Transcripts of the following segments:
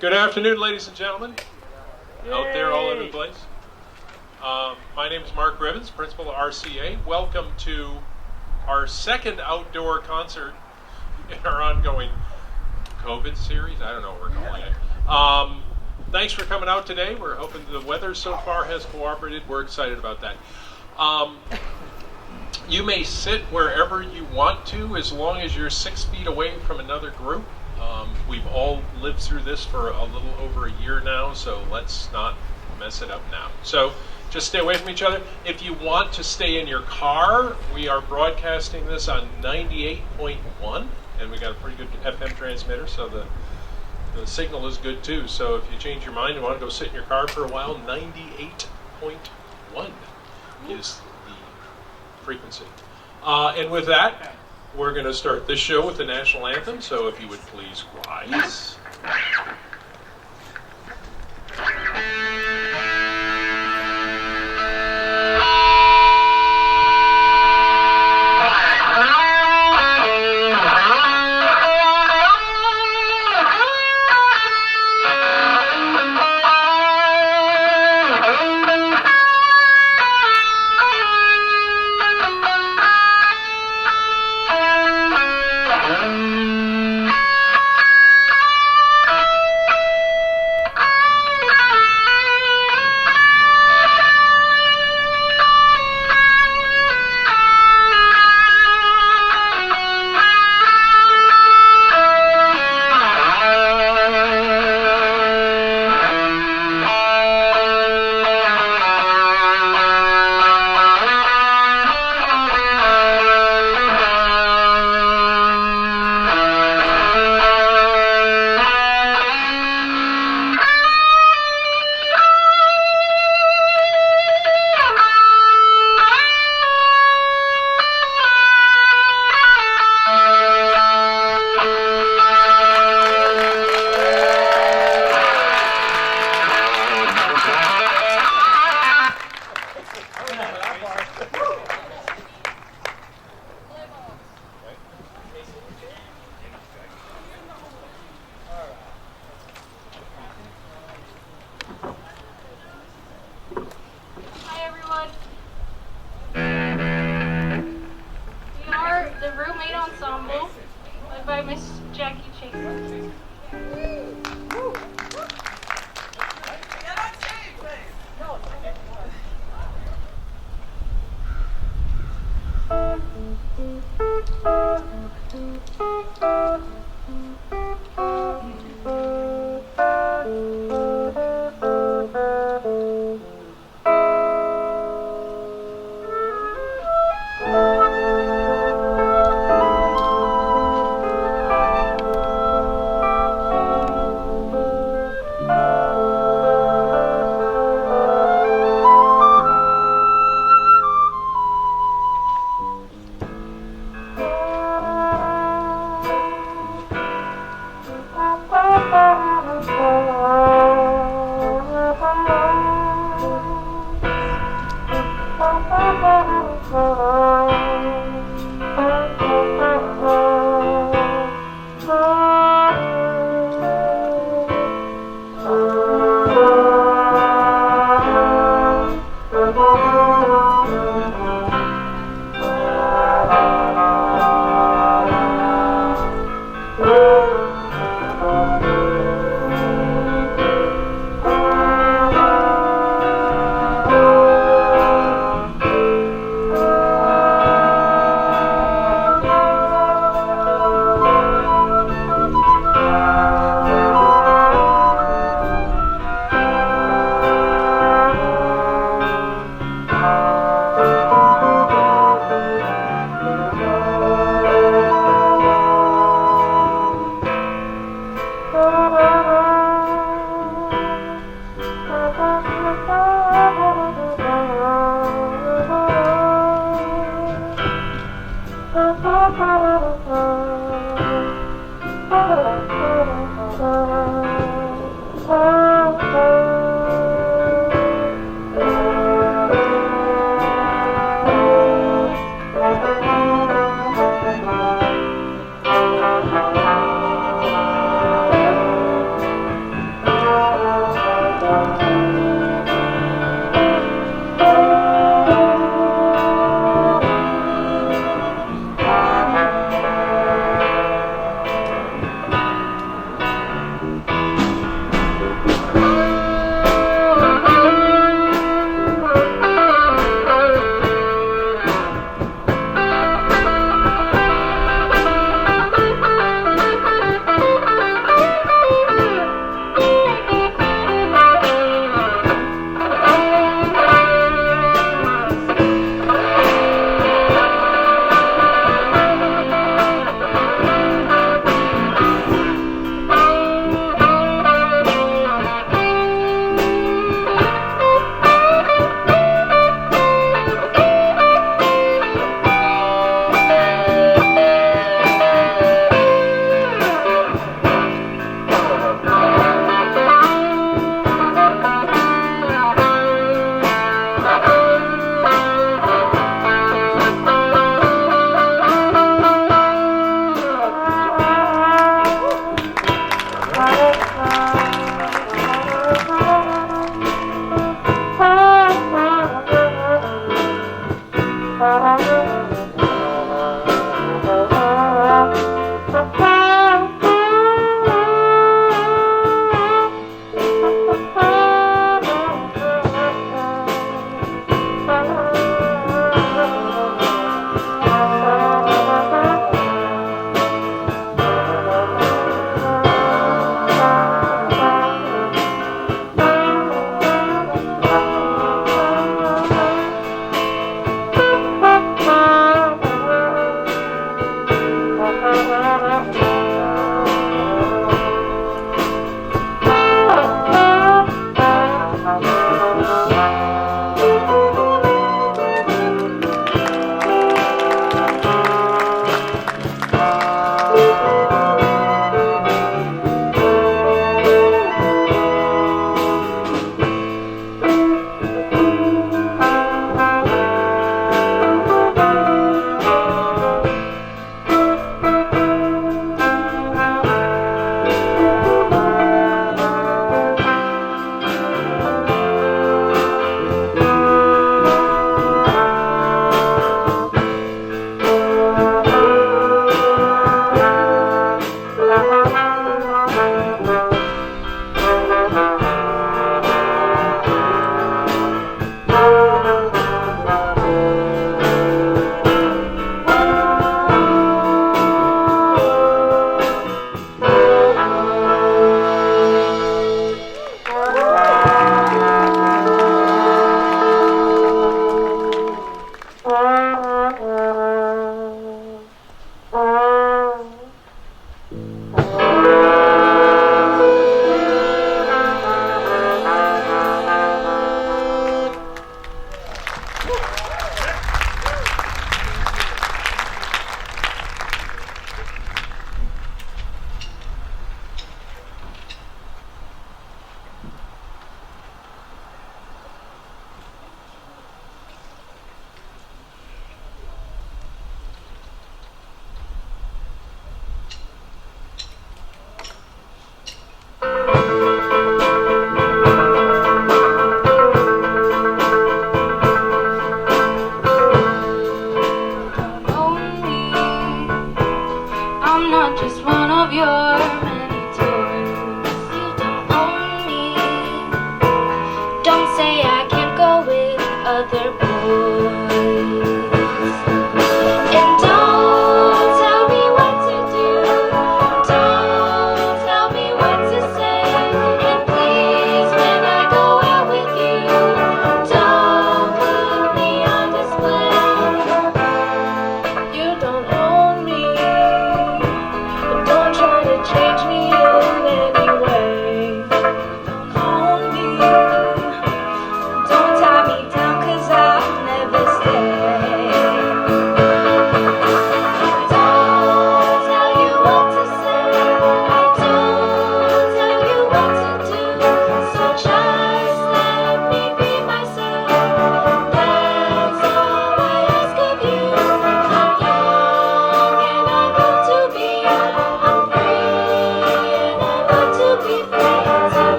Good afternoon, ladies and gentlemen, out there all over the place. My name is Mark Ribbons, principal of RCA. Welcome to our second outdoor concert in our ongoing COVID series. I don't know what we're calling it. Thanks for coming out today. We're hoping the weather so far has cooperated. We're excited about that. You may sit wherever you want to as long as you're 6 feet away from another group. We've all lived through this for a little over a year now, so let's not mess it up now. So just stay away from each other. If you want to stay in your car, we are broadcasting this on 98.1, and we got a pretty good FM transmitter, so the signal is good too. So if you change your mind and want to go sit in your car for a while, 98.1 is the frequency. And with that, we're going to start this show with the national anthem, so if you would please rise.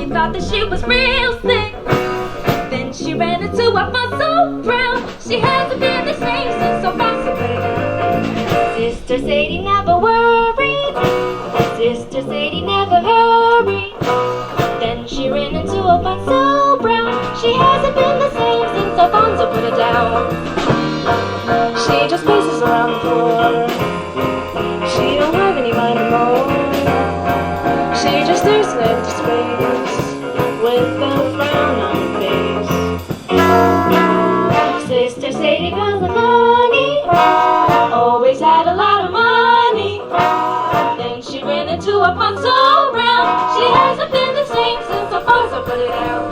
Thought that she was real sick. Then she ran into a fun so brown. She hasn't been the same since so far, so put it down. Sister Sadie never worried. Sister Sadie never hurried. Then she ran into a fun so brown. She hasn't been the same since Alfonso put her down. She just paces around the floor. She don't have any mind anymore. She just stares into space with a frown on her face. Sister Sadie was a honey, always had a lot of money. Then she ran into a fun so brown. She hasn't been the same since Alfonso put it out.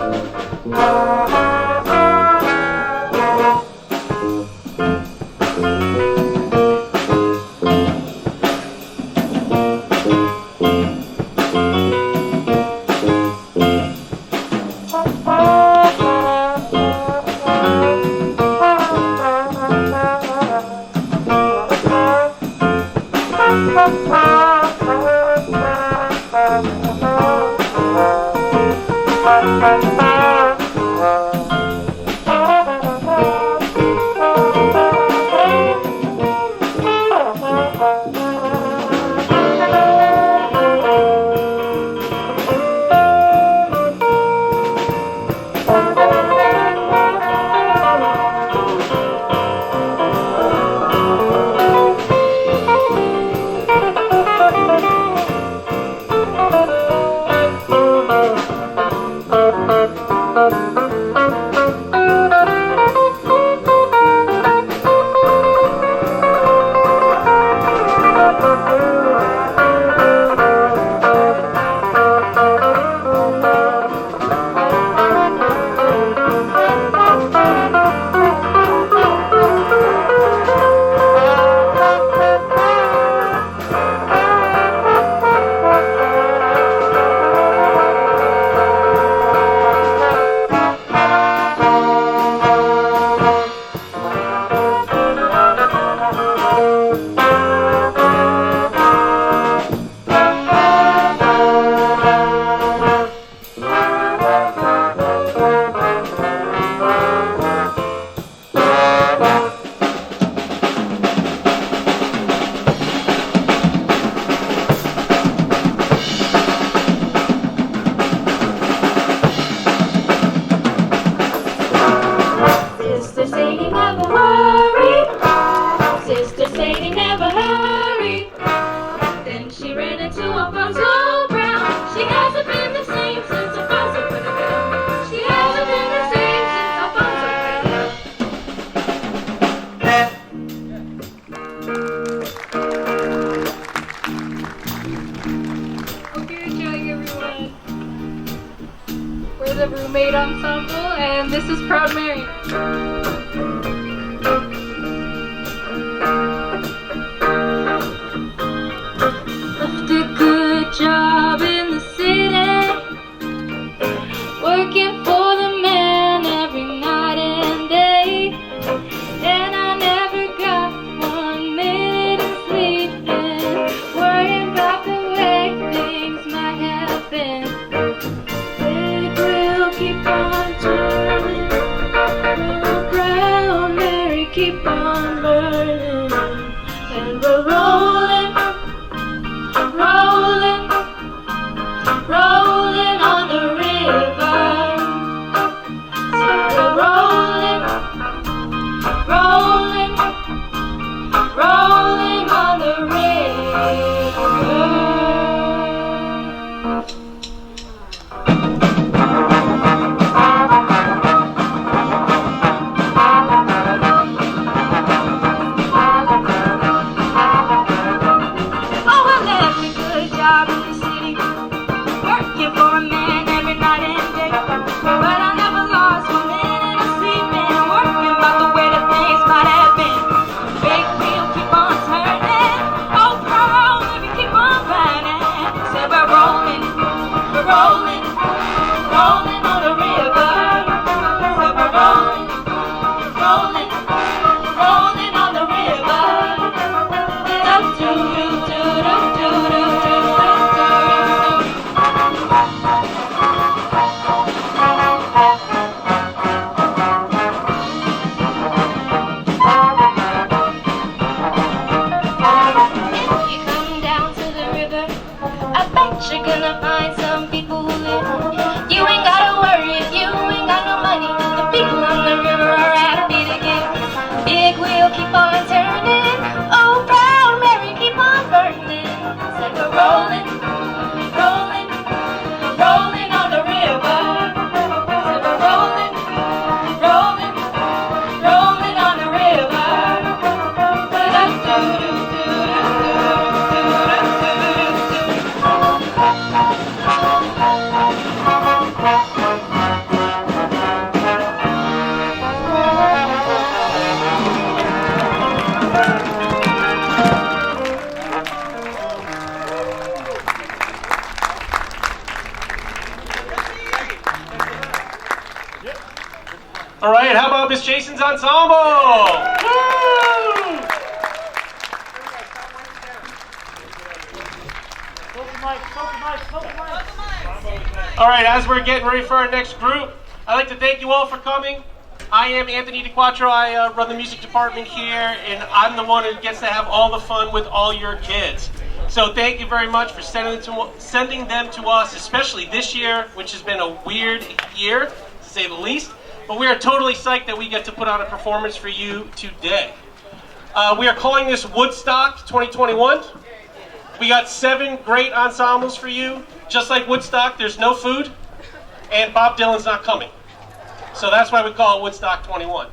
The Roommate Ensemble, and this is Proud Mary. Left a good job in the city, working for the man every night and day, and I never got 1 minute of sleeping, worrying about the way things might have been. Keep on turning around. All right, how about Miss Jason's ensemble? Woo! All right, as we're getting ready for our next group, I'd like to thank you all for coming. I am Anthony DeQuattro. I run the music department here, and I'm the one who gets to have all the fun with all your kids. So thank you very much for sending them to us, especially this year, which has been a weird year, to say the least. But we are totally psyched that we get to put on a performance for you today. We are calling this Woodstock 2021. We got 7 great ensembles for you. Just like Woodstock, there's no food, and Bob Dylan's not coming. So that's why we call it Woodstock 21.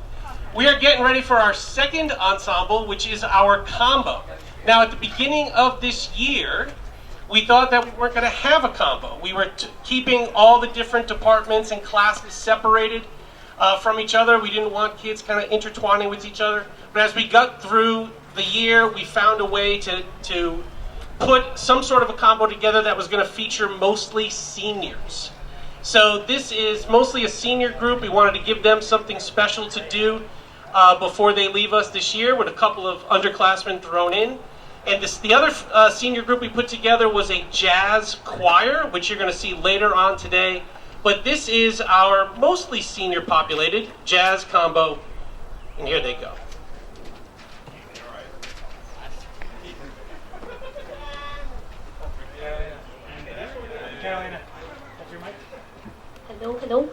We are getting ready for our second ensemble, which is our combo. Now, at the beginning of this year, we thought that we weren't going to have a combo. We were keeping all the different departments and classes separated from each other. We didn't want kids kind of intertwining with each other. But as we got through the year, we found a way to put some sort of a combo together that was going to feature mostly seniors. So this is mostly a senior group. We wanted to give them something special to do before they leave us this year, with a couple of underclassmen thrown in. And the other senior group we put together was a jazz choir, which you're going to see later on today. But this is our mostly senior populated jazz combo, and here they go. Carolina, that's your mic? Hello, hello.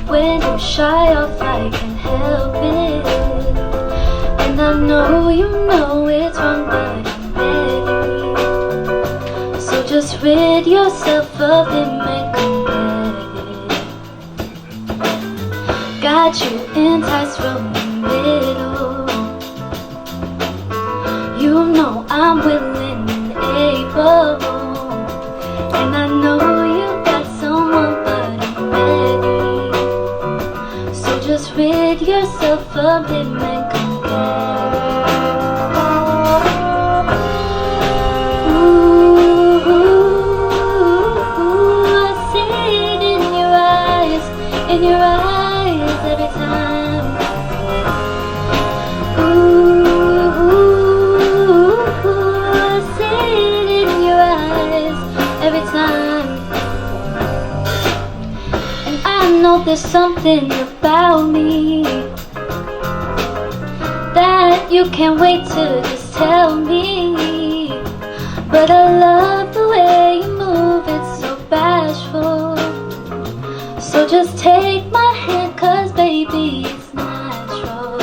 When you shy off, I can't help it. And I know you know it's wrong, but I'm ready. So just rid yourself of him and come back. Got you enticed from the middle. You know I'm willing and able. And I know you got someone, but I'm ready. So just rid yourself of him and come back. Ooh, I see it in your eyes every time. Ooh, I see it in your eyes every time. And I know there's something about me that you can't wait to just tell me. But I love the way you move, it's so bashful. So just take my hand, cause baby it's natural.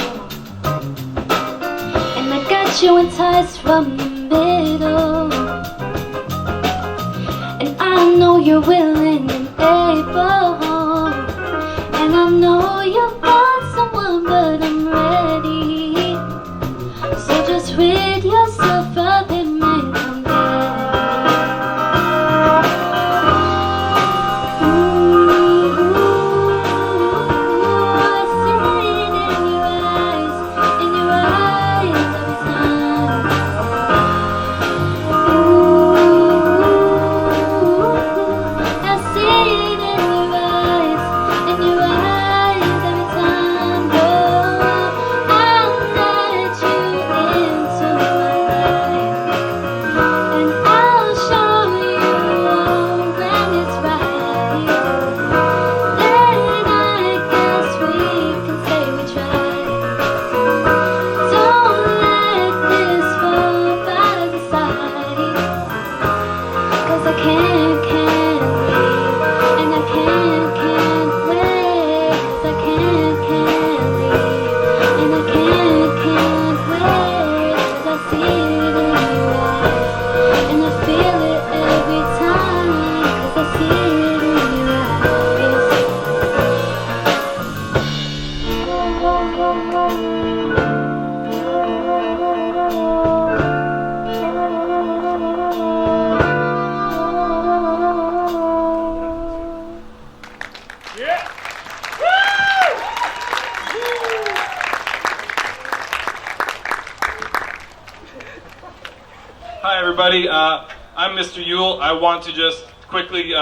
And I got you enticed from the middle. And I know you're willing and able. And I know you want someone, but I'm ready. So just rid yourself of him and come back. Ooh, I see it in your eyes every time. Ooh, I see it in your eyes every time. Oh, I'll let you into my life, and I'll show you all when it's right. Then I guess we can say we tried. Don't let this fall by the side, cause I can't leave, and I can't wait, cause I can't leave, and I can't wait, cause I see it in your eyes, and I feel it every time, cause I see it in your Hi everybody, I'm Mr. Yule. I want to just quickly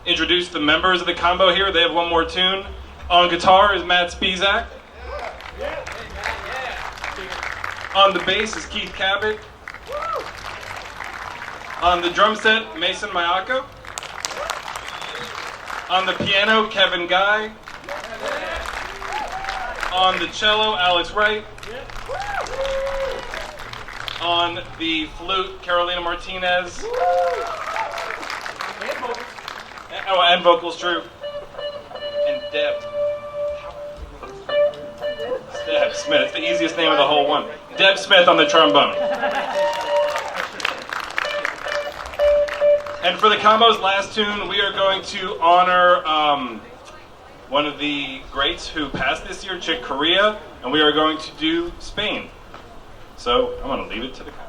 introduce the members of the combo here. They have one more tune. On guitar is Matt Spizak. On the bass is Keith Cabot. On the drum set, Mason Mayako. On the piano, Kevin Guy. On the cello, Alex Wright. On the flute, Carolina Martinez. And vocals, true. And Deb Smith. It's the easiest name of the whole one. Deb Smith on the trombone. And for the combo's last tune, we are going to honor one of the greats who passed this year, Chick Corea, and we are going to do Spain. So I'm going to leave it to the combo.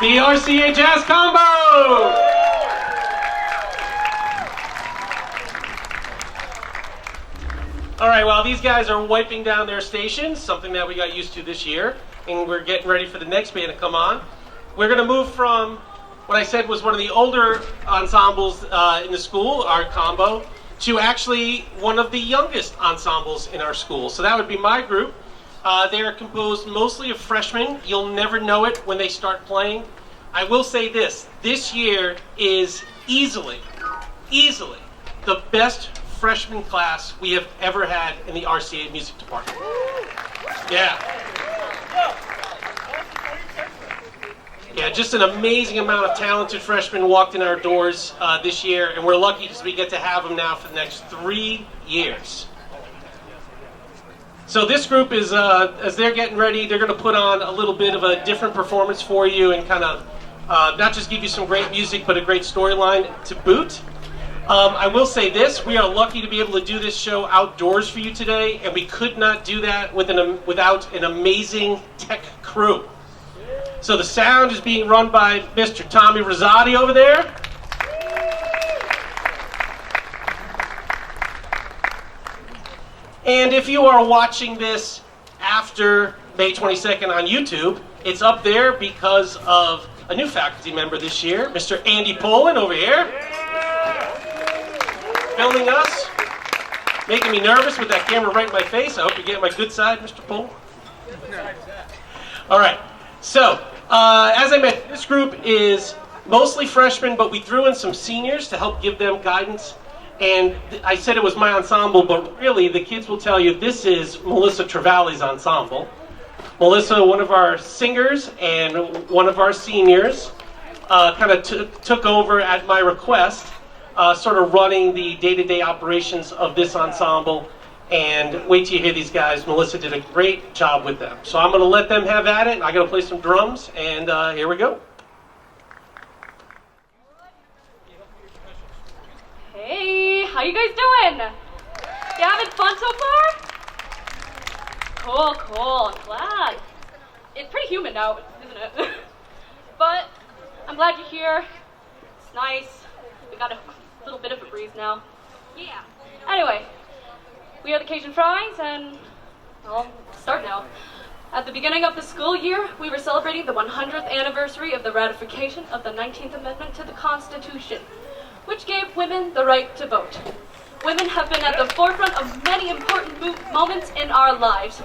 the RCA Jazz Combo! All right, while these guys are wiping down their stations, something that we got used to this year, and we're getting ready for the next band to come on, we're going to move from what I said was one of the older ensembles in the school, our combo, to actually one of the youngest ensembles in our school. So that would be my group. They are composed mostly of freshmen. You'll never know it when they start playing. I will say this year is easily the best freshman class we have ever had in the RCA music department. Yeah. Yeah, just an amazing amount of talented freshmen walked in our doors this year, and we're lucky because we get to have them now for the next 3 years. So this group is, as they're getting ready, they're going to put on a little bit of a different performance for you and kind of not just give you some great music, but a great storyline to boot. I will say this, we are lucky to be able to do this show outdoors for you today, and we could not do that without an amazing tech crew. So the sound is being run by Mr. Tommy Rosati over there. And if you are watching this after May 22nd on YouTube, it's up there because of a new faculty member this year, Mr. Andy Poland over here. Filming us, making me nervous with that camera right in my face. I hope you get my good side, Mr. Poland. All right, so as I mentioned, this group is mostly freshmen, but we threw in some seniors to help give them guidance. And I said it was my ensemble, but really the kids will tell you this is Melissa Trevally's ensemble. Melissa, one of our singers and one of our seniors, kind of took over at my request, sort of running the day-to-day operations of this ensemble. And wait till you hear these guys. Melissa did a great job with them. So I'm going to let them have at it. I'm going to play some drums, and here we go. Hey, how you guys doing? You having fun so far? Cool, I'm glad. It's pretty humid out, isn't it? But I'm glad you're here. It's nice. We got a little bit of a breeze now. Yeah. Anyway, we are the Cajun Fries, and I'll start now. At the beginning of the school year, we were celebrating the 100th anniversary of the ratification of the 19th Amendment to the Constitution, which gave women the right to vote. Women have been at the forefront of many important moments in our lives,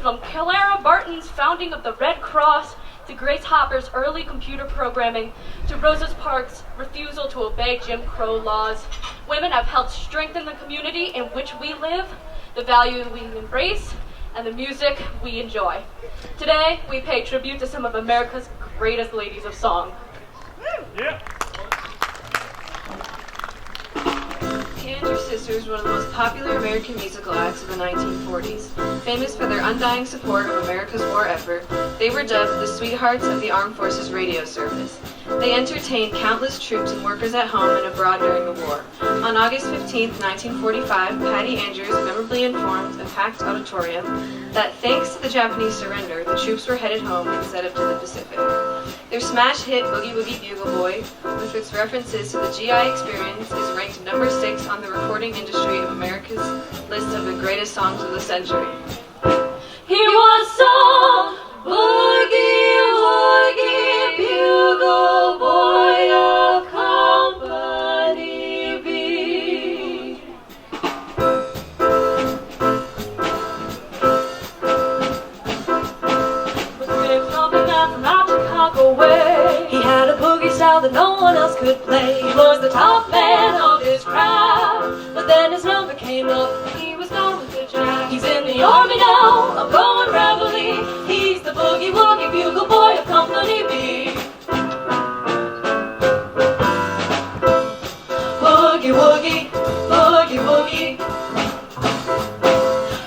from Clara Barton's founding of the Red Cross, to Grace Hopper's early computer programming, to Rosa Parks' refusal to obey Jim Crow laws. Women have helped strengthen the community in which we live, the value we embrace, and the music we enjoy. Today, we pay tribute to some of America's greatest ladies of song. Yeah. Your Sisters, one of the most popular American musical acts of the 1940s. Famous for their undying support of America's war effort, they were dubbed the Sweethearts of the Armed Forces Radio Service. They entertained countless troops and workers at home and abroad during the war. On August 15, 1945, Patty Andrews memorably informed a packed auditorium that thanks to the Japanese surrender, the troops were headed home instead of to the Pacific. Their smash hit Boogie Woogie Bugle Boy, with its references to the GI experience, is ranked number 6 on the Recording Industry of America's list of the greatest songs of the century. He was so boogie woogie bugle boy of Company B. Was a big trumpet man from out Chicago way. He had a boogie style that no one else could play. He was the top man of his crowd, but then his number came up and he was gone with the jack. He's in the army now, I'm going Trevally. He's the boogie woogie bugle boy of Company B. Boogie woogie, boogie woogie.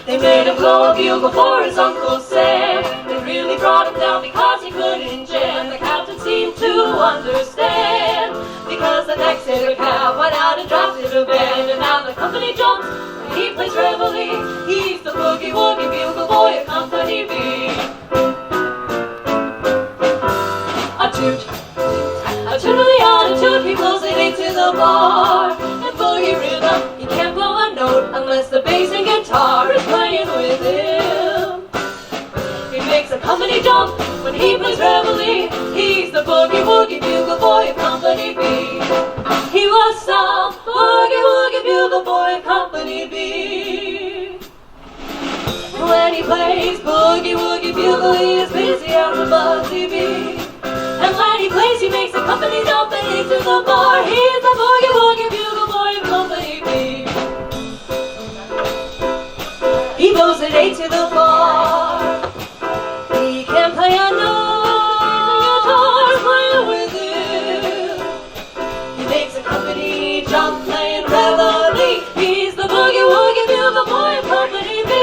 They made him blow a bugle for his Uncle Sam. They really brought him down because he couldn't jam. The captain seemed to understand, because the next day the cab went out and drafted a band. And now the company jumps when he plays Trevally. He's the boogie woogie bugle boy of Company B. A toot the bar. And boogie rhythm, he can't blow a note unless the bass and guitar is playing with him. He makes a company jump when he plays Trevally. He's the boogie woogie bugle boy of Company B. He was some boogie woogie bugle boy of Company B. When he plays boogie woogie bugle, he is busy as a buzzy bee. And when he plays, he makes the company jump and into the bar. He's the boogie woogie bugle boy of Company B. He goes at 8 to the bar. He can play a note, guitar playing with him. He makes a company jump playing Trevally. He's the boogie woogie bugle boy of Company B.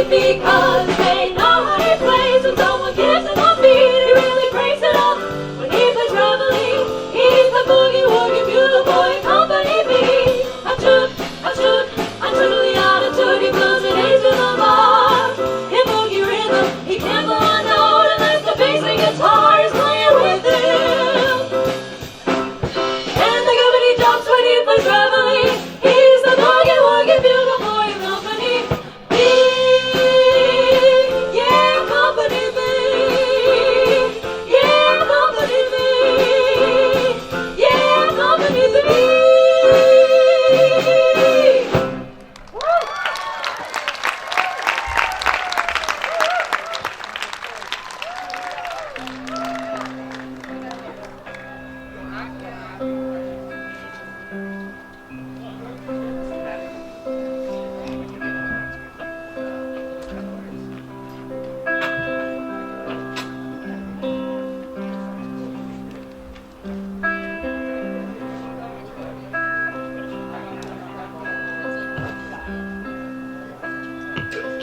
Because they know how he plays. When someone gives him a beat, he really breaks it up. When he plays Trevally, he's the boogie woogie bugle boy of Company B. I took the attitude, he blows it into the bar. In boogie rhythm, he can't blow a note unless the bass and guitar is playing with him. And the company jumps when he plays Trevally. He's the boogie woogie bugle boy of Company B.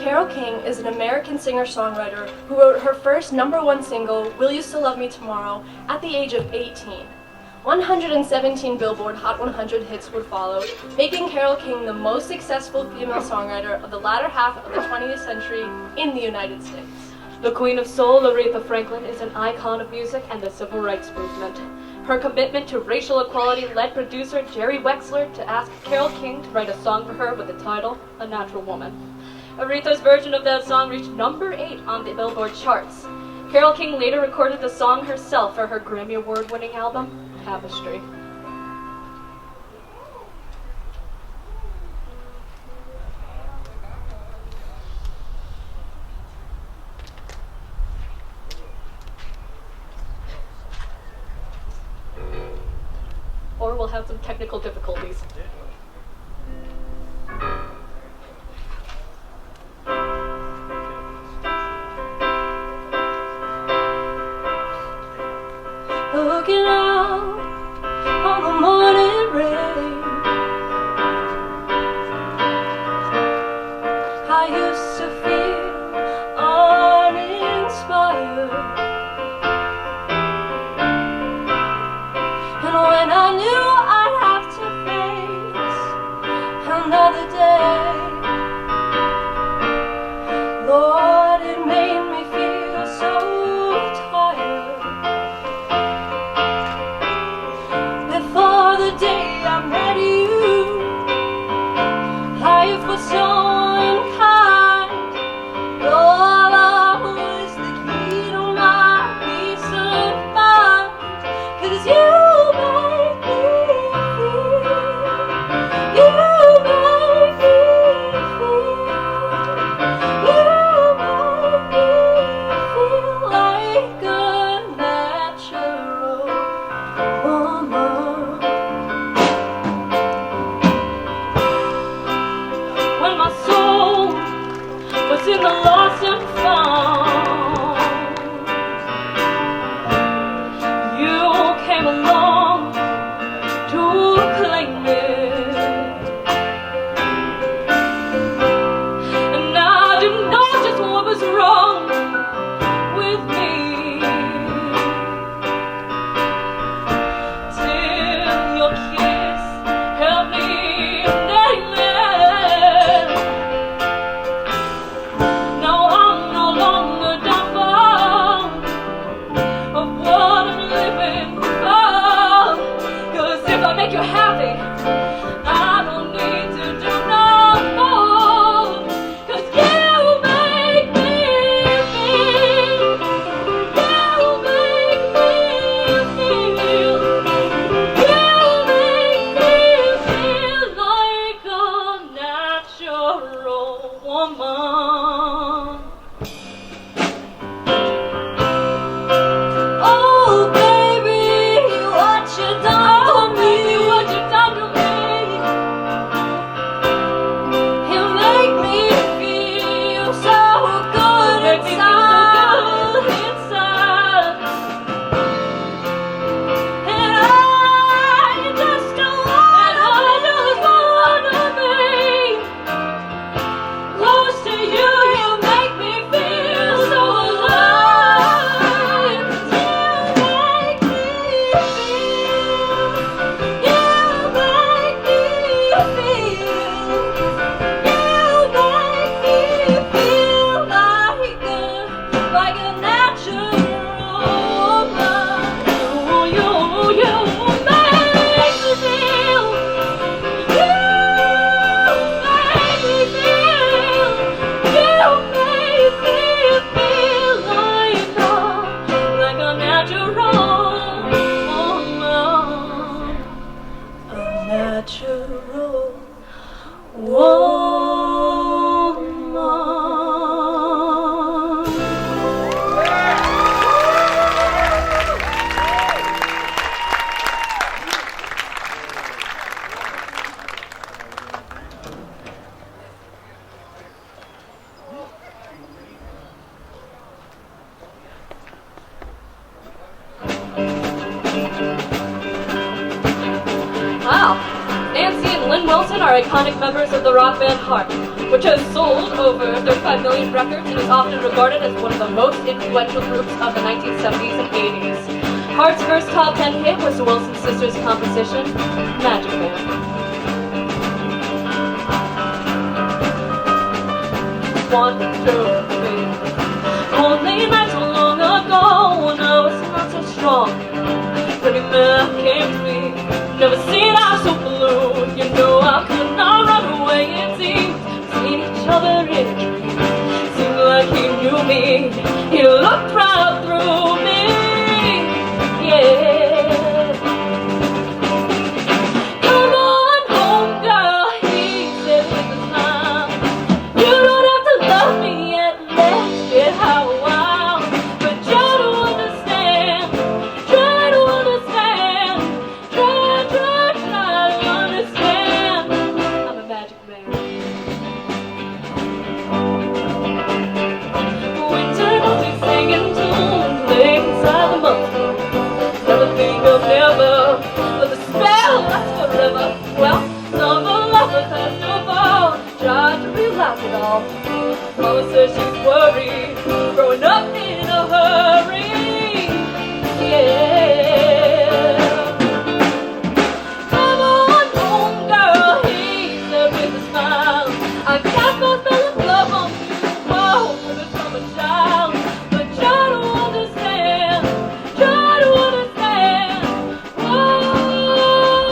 Carole King is an American singer-songwriter who wrote her first #1 single, Will You Still Love Me Tomorrow, at the age of 18. 117 Billboard Hot 100 hits would follow, making Carole King the most successful female songwriter of the latter half of the 20th century in the United States. The Queen of Soul, Aretha Franklin, is an icon of music and the civil rights movement. Her commitment to racial equality led producer Jerry Wexler to ask Carole King to write a song for her with the title, A Natural Woman. Aretha's version of that song reached #8 on the Billboard charts. Carole King later recorded the song herself for her Grammy Award-winning album, Tapestry. Or we'll have some technical difficulties. Looking out on the morning rain, I used to feel uninspired, and when I knew I'd have to face another day, Iconic members of the rock band Heart, which has sold over 35 million records and is often regarded as one of the most influential groups of the 1970s and 80s. Heart's first top 10 hit was the Wilson Sisters' composition, Magic Man. One, two, three. Only not so long ago when I was not so strong. Pretty man came to me, never seen eyes so blue. You know I could not run away, it seemed. Seen each other in a dream. Seemed like he knew me. He looked right through me. Yeah. Come on home, girl, he said with a smile. You don't have to love me yet, let's get how wild. But try to understand, try to understand, try to understand. I'm a magic man. Winter nights singing tunes, play inside the mountain. Never think of never, but the spell lasts forever. Well, summer lover has to fall, tried to realize it all. Mama says she's worried, growing up in a hurry. Yeah. Come on home, girl, he said with a smile. I got no spell of love on you, oh, for the summer child. But try to understand, try to understand. Whoa,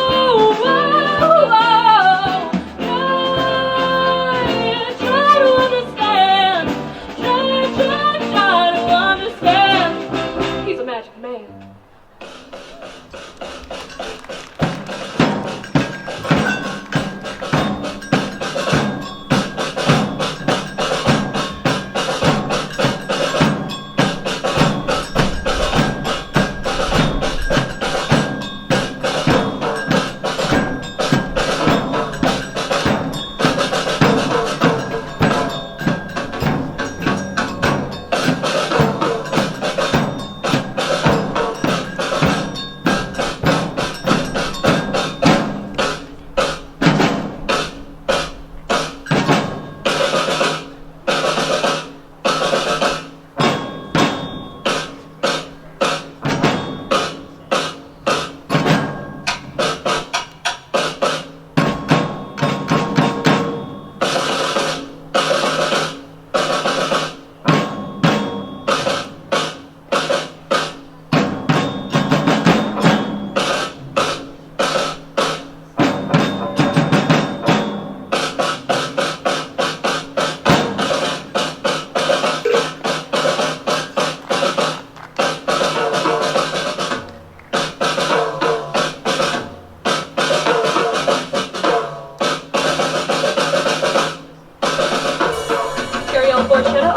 whoa, whoa. Try to understand, try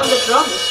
on the drums.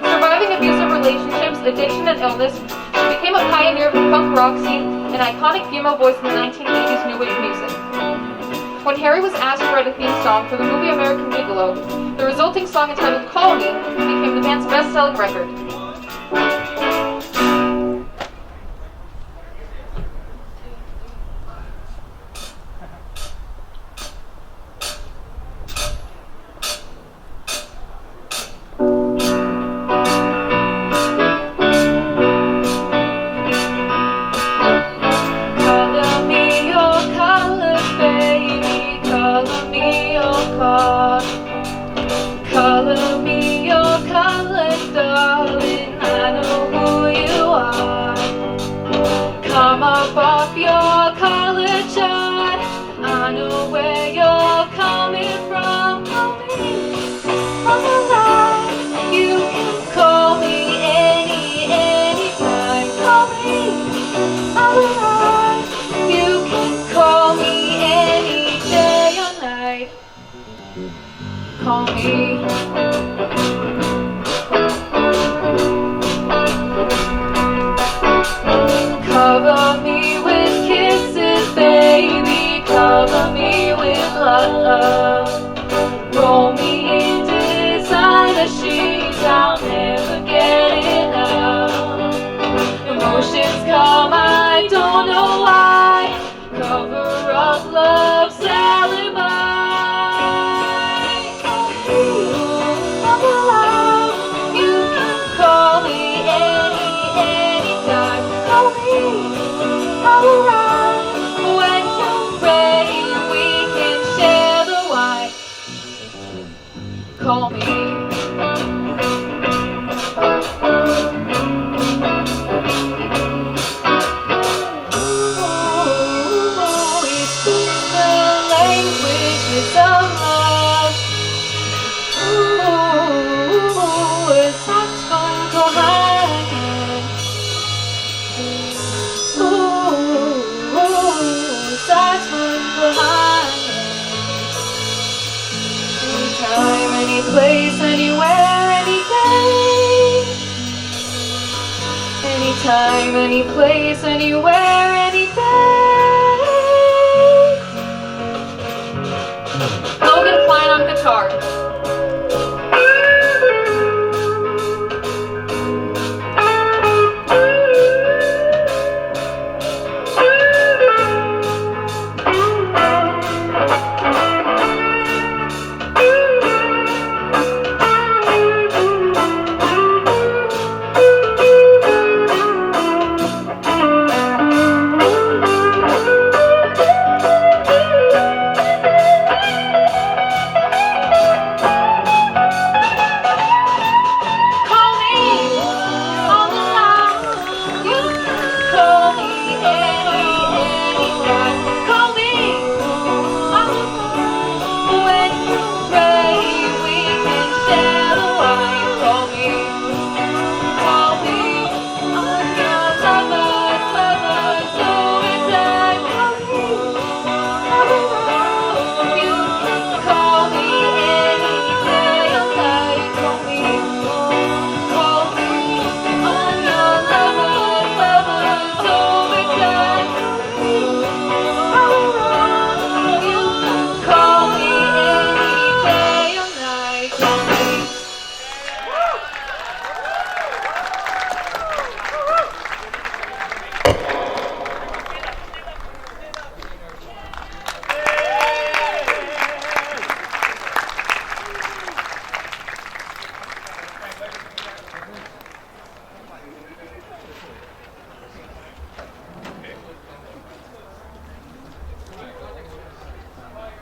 Surviving abusive relationships, addiction, and illness, she became a pioneer of the punk rock scene, an iconic female voice in the 1980s new wave music. When Harry was asked to write a theme song for the movie American Gigolo, the resulting song entitled Call Me became the band's best-selling record. Cover me with kisses, baby. Cover me with love. Roll me into designer sheets. I'll never get enough. Emotions come, I don't know why. Cover up love's alibi. When you're ready, we can share the wine. Call me. Oh, we speak the languages of love. Ooh, it's such fun to hide. Such fun behind. Anytime, any place, anywhere, any day. Anytime, any place, anywhere, any day. Logan Klein on guitar.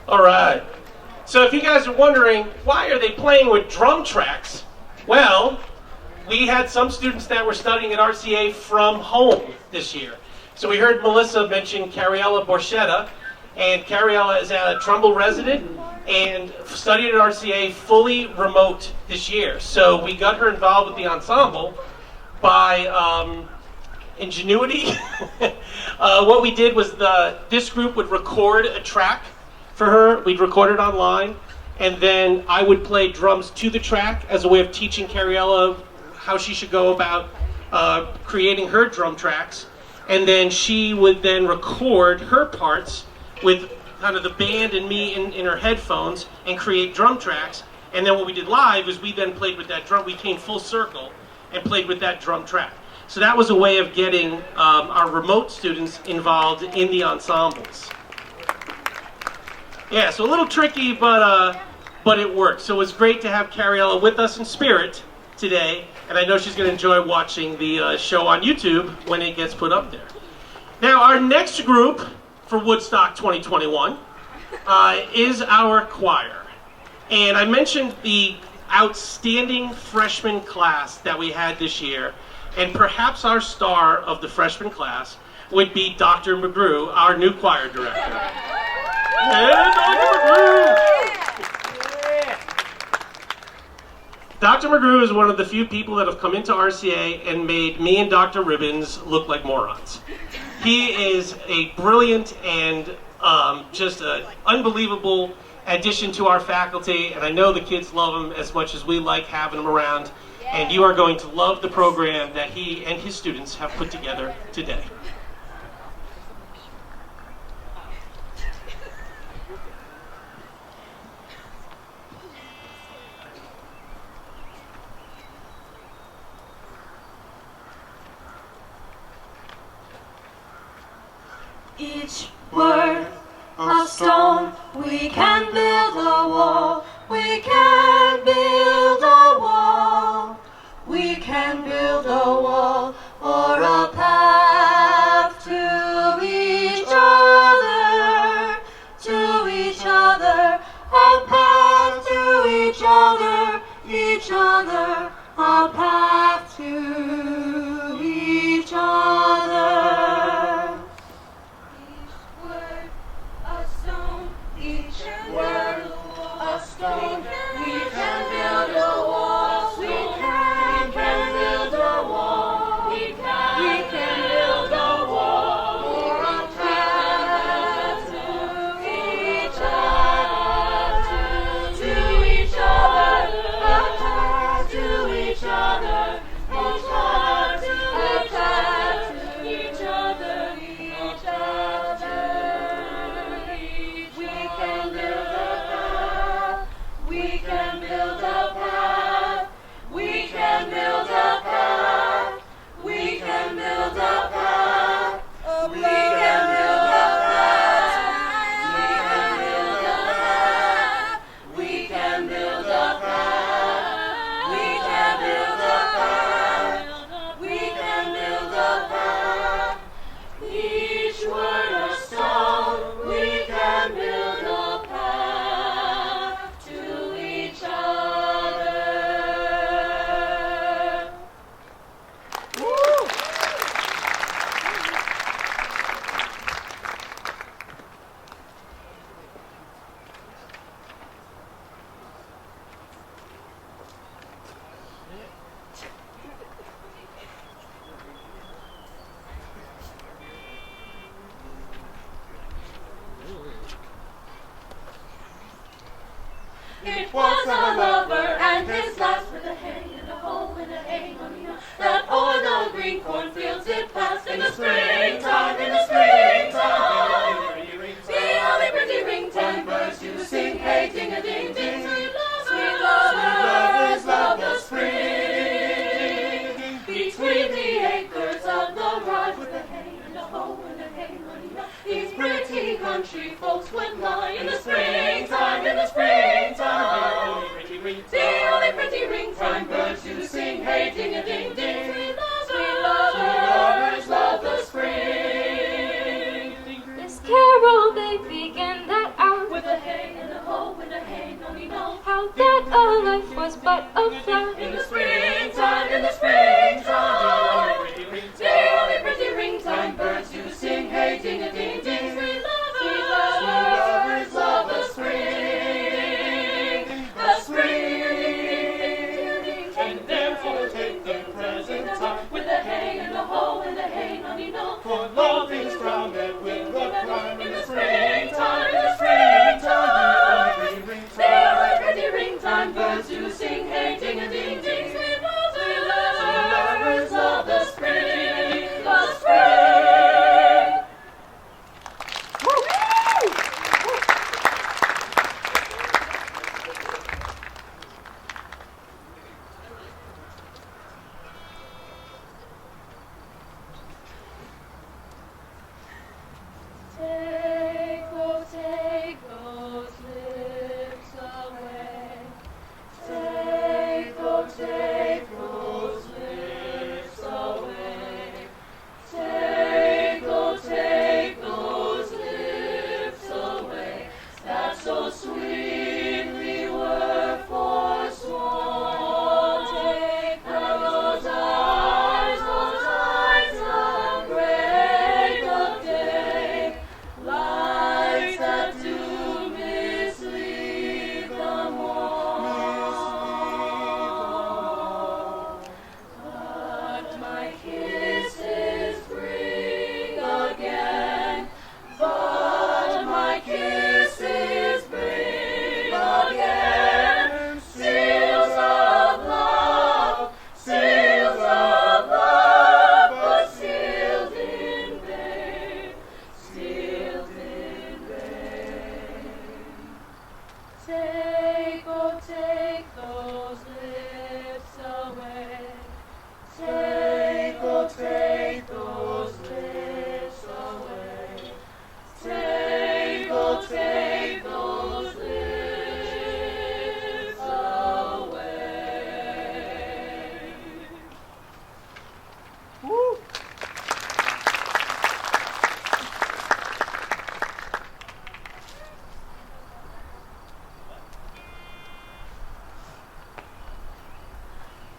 All right. So if you guys are wondering, why are they playing with drum tracks? Well, we had some students that were studying at RCA from home this year. So we heard Melissa mention Cariella Borchetta, and Cariella is a Trumbull resident and studied at RCA fully remote this year. So we got her involved with the ensemble by ingenuity. What we did was this group would record a track for her. We'd record it online, and then I would play drums to the track as a way of teaching Cariella how she should go about creating her drum tracks. And then she would then record her parts with kind of the band and me in her headphones and create drum tracks. And then what we did live is we then played with that drum. We came full circle and played with that drum track. So that was a way of getting our remote students involved in the ensembles. Yeah, so a little tricky, but it worked. So it was great to have Cariella with us in spirit today, and I know she's going to enjoy watching the show on YouTube when it gets put up there. Now, our next group for Woodstock 2021 is our choir. And I mentioned the outstanding freshman class that we had this year, and perhaps our star of the freshman class would be Dr. McGrew, our new choir director. Yeah, Dr. McGrew! Dr. McGrew is one of the few people that have come into RCA and made me and Dr. Ribbons look like morons. He is a brilliant and just an unbelievable addition to our faculty, and I know the kids love him as much as we like having him around, and you are going to love the program that he and his students have put together today. Each word a stone, we can build a wall, we can build a wall, we can build a wall, or a path to each other, a path to each other, a path to each other. A stone, we can build a wall, we can build a wall, we can build a wall, or a path to each other, a path to each other, a path to each other, we can build a path, we can build a path, we can build a path, we can build a path, we can build a path, we can build a path, we can build a path, we can build a path, each word a stone, we can build a path to each other. It was a lover and his lass with a hay and a hoe and a hay money that o'er the green cornfields it passed in the springtime, in the springtime. The only pretty ringtime birds do sing, hey ding-a-ding, ding, sweet lovers love the spring. Between the acres of the ride with a hay and a hoe and a hay money, these pretty country folks would lie in the springtime, in the springtime. The only pretty ringtime birds do sing, hey ding-a-ding, ding, sweet lovers love the spring. This carol they begin that hour With a hay how that our life was but a flower. In the springtime, the only pretty ringtime, birds do sing, hey, ding-a-ding-ding. Sweet lovers of the spring, and therefore take the present time with the hay and the hoe and the hay nonny no. For love is grounded with the climb in the springtime, the only pretty ringtime, birds do sing, hey, ding-a-ding-ding. Sweet lovers of the spring, Take those lips away. Take those lips away. Take those lips away. That so sweetly were forsworn. Take those eyes of break of day. Lights that do mislead the morn. But my kisses bring again. But my kisses bring again. Seals of love, but sealed in vain. Sealed in vain. Take those lips away. Take those lips away. Take those lips away.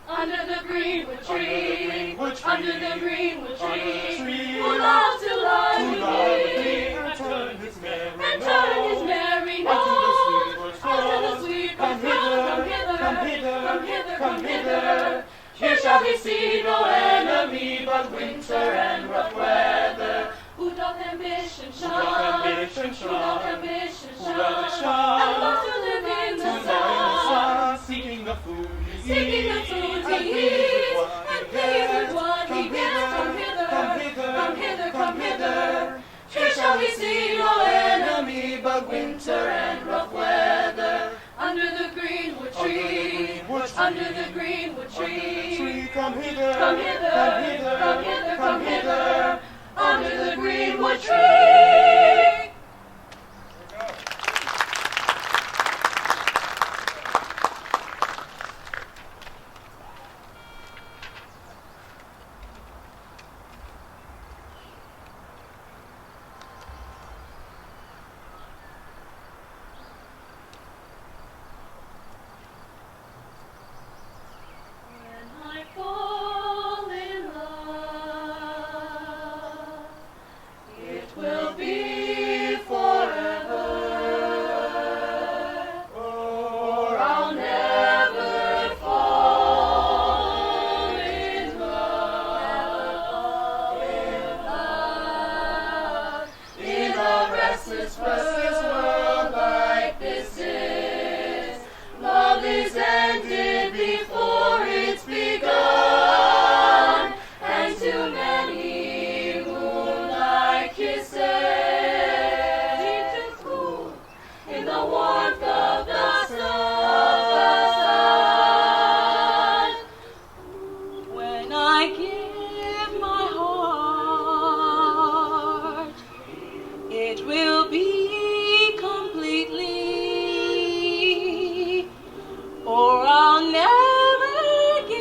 Under the greenwood tree, under the greenwood tree, who loves to lie with me, and turn his merry note unto the sweet birds. Come hither. Here shall he see no enemy but winter and rough weather. Who doth ambition shun, and loves to live in the sun, seeking the food he eats, and pays with what he gets. Come hither. Here shall he see no enemy but winter and rough weather. Under the greenwood tree, come hither, under the greenwood tree. When I fall in love, it will be forever, or I'll never fall in love, in a restless world like this is. Love is ended before it's begun, and too many moonlight kisses to cool in the warmth of the sun. When I give my heart, it will be completely, or I'll never give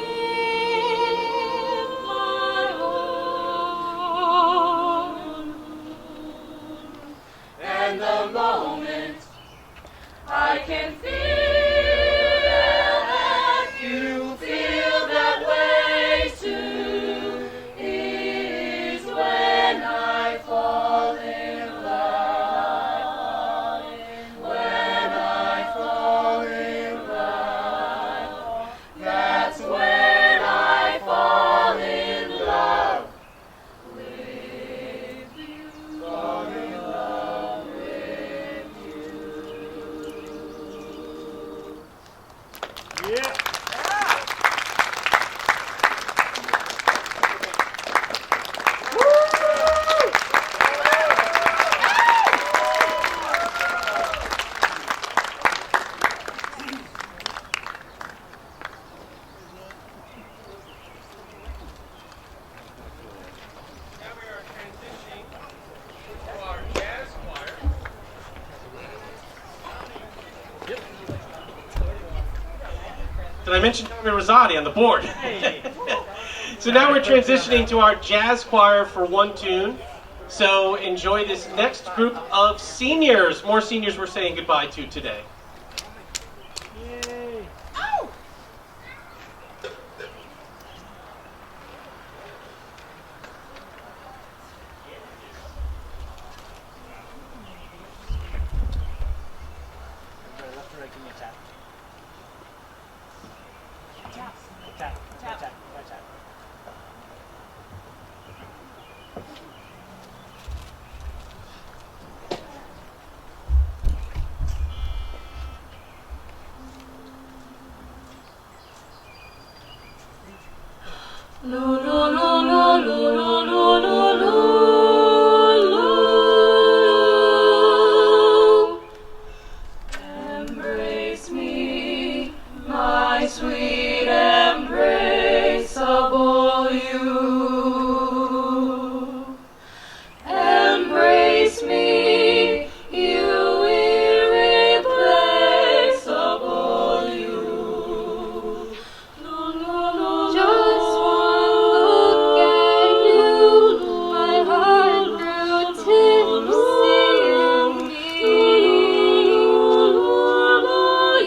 my heart. And the moment I can feel Did I mention Tommy Rosati on the board? So now we're transitioning to our jazz choir for one tune. So enjoy this next group of seniors. More seniors we're saying goodbye to today. Embrace me, my sweet embraceable you. Embrace me, you irreplaceable you. Just one look at you, my heart grew tipsy in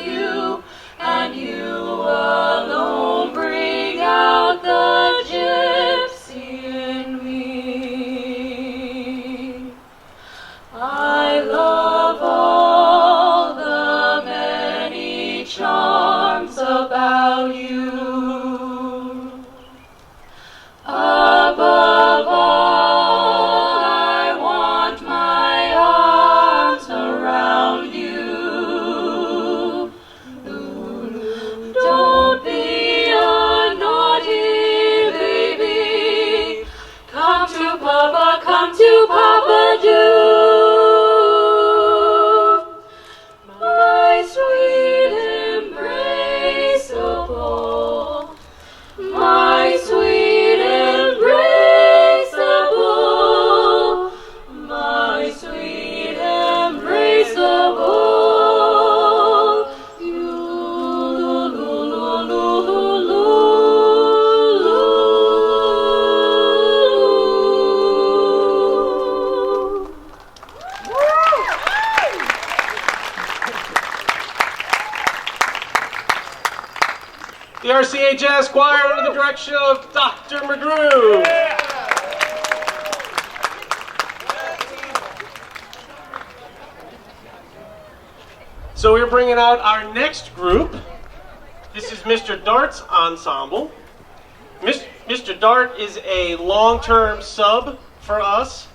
you, and you alone bring out the gypsy in me. I love all the many charms about you. Above all, I want my arms around you. Don't be a naughty baby. Come to Papa, do. My sweet embraceable, my sweet embraceable, my sweet embraceable, you. The RCA Jazz Choir under the direction of Dr. McGrew. So we're bringing out our next group. This is Mr. Darts Ensemble. Mr. Dart is a long-term sub for us,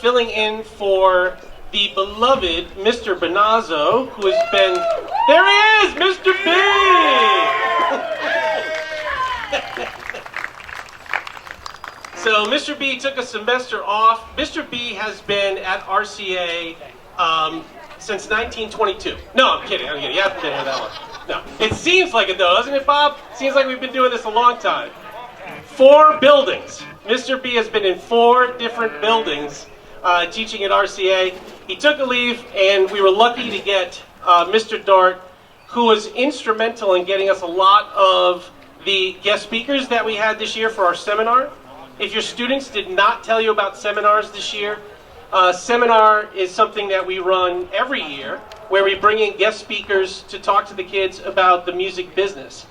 filling in for the beloved Mr. Bonazzo, who has been... There he is, Mr. B! So Mr. B took a semester off. Mr. B has been at RCA since 1922. No, I'm kidding. You haven't been here that long. No. It seems like it though, doesn't it, Bob? Seems like we've been doing this a long time. 4 buildings. Mr. B has been in 4 different buildings teaching at RCA. He took a leave, and we were lucky to get Mr. Dart, who was instrumental in getting us a lot of the guest speakers that we had this year for our seminar. If your students did not tell you about seminars this year, seminar is something that we run every year, where we bring in guest speakers to talk to the kids about the music business.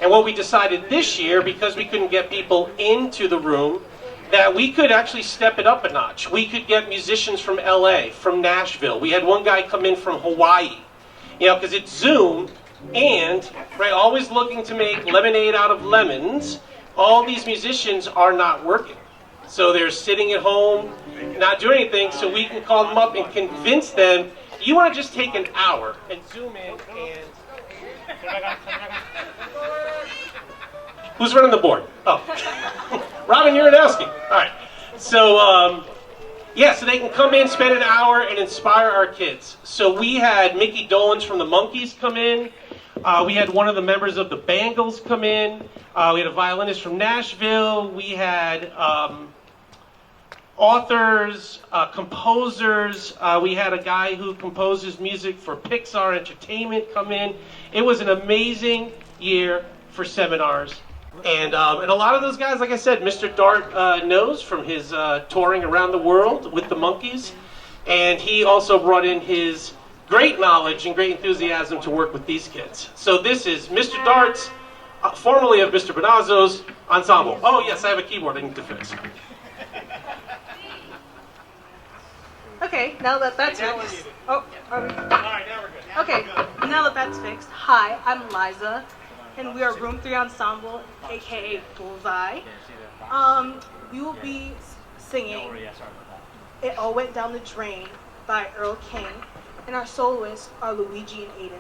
And what we decided this year, because we couldn't get people into the room, that we could actually step it up a notch. We could get musicians from LA, from Nashville. We had one guy come in from Hawaii, because it's Zoom, and always looking to make lemonade out of lemons. All these musicians are not working. So they're sitting at home, not doing anything, so we can call them up and convince them, you want to just take an hour and Zoom in and... Who's running the board? Oh. Robin, you're asking. All right. So, so they can come in, spend an hour, and inspire our kids. So we had Mickey Dolenz from the Monkees come in. We had one of the members of the Bangles come in. We had a violinist from Nashville. We had authors, composers. We had a guy who composes music for Pixar Entertainment come in. It was an amazing year for seminars. And a lot of those guys, like I said, Mr. Dart knows from his touring around the world with the Monkees. And he also brought in his great knowledge and great enthusiasm to work with these kids. So this is Mr. Dart's, formerly of Mr. Bonazzo's ensemble. Oh yes, I have a keyboard I need to fix. Okay, now that that's fixed. Oh, are we? All right, now we're good. Okay, now that that's fixed. Hi, I'm Liza, and we are Room 3 Ensemble, aka Bullseye. We will be singing "It All Went Down the Drain" by Earl King, and our soloists are Luigi and Aiden.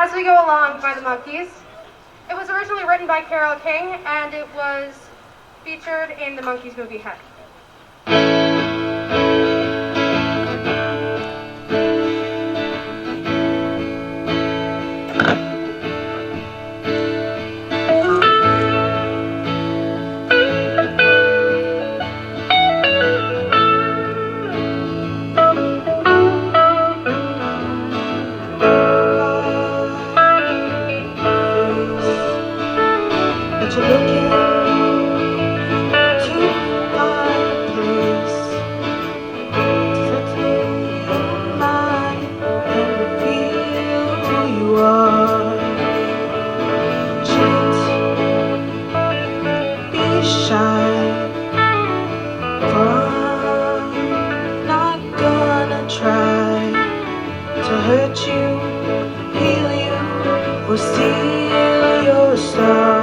As We Go Along by the Monkees. It was originally written by Carole King, and it was featured in the Monkees movie Head. But you're looking too hard a place to take your mind and reveal who you are. Cheat, be shy, for I'm not gonna try to hurt you, heal you, or steal your star.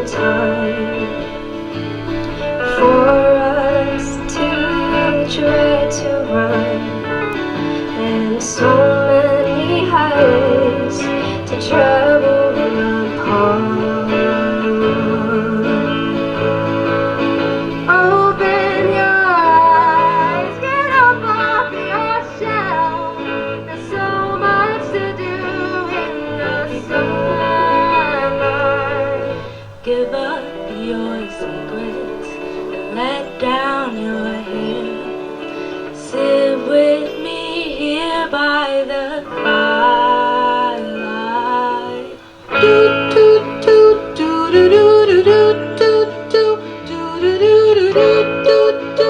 Time for us to try to run, and so many highways to travel upon. Open your eyes, get up off your shell. There's so much to do in the sunlight. Give up your secrets and let down your hair. Sit with me here by the firelight. Do do do do do do do do do do do do do do do do.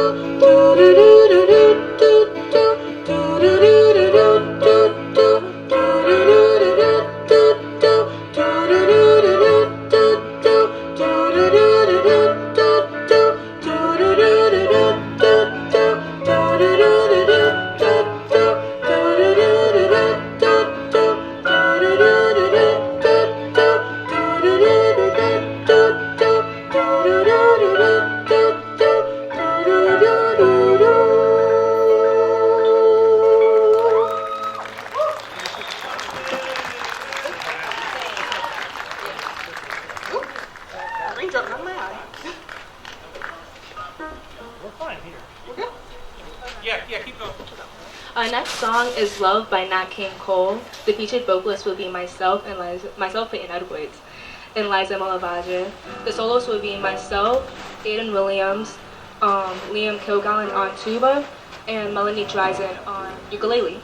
Our next song is Love by Nat King Cole. The featured vocalist will be myself, Peyton Edwards, and Liza Malavage. The solos will be myself, Aiden Williams, Liam Kilgallen on tuba, and Melanie Dreisen on ukulele.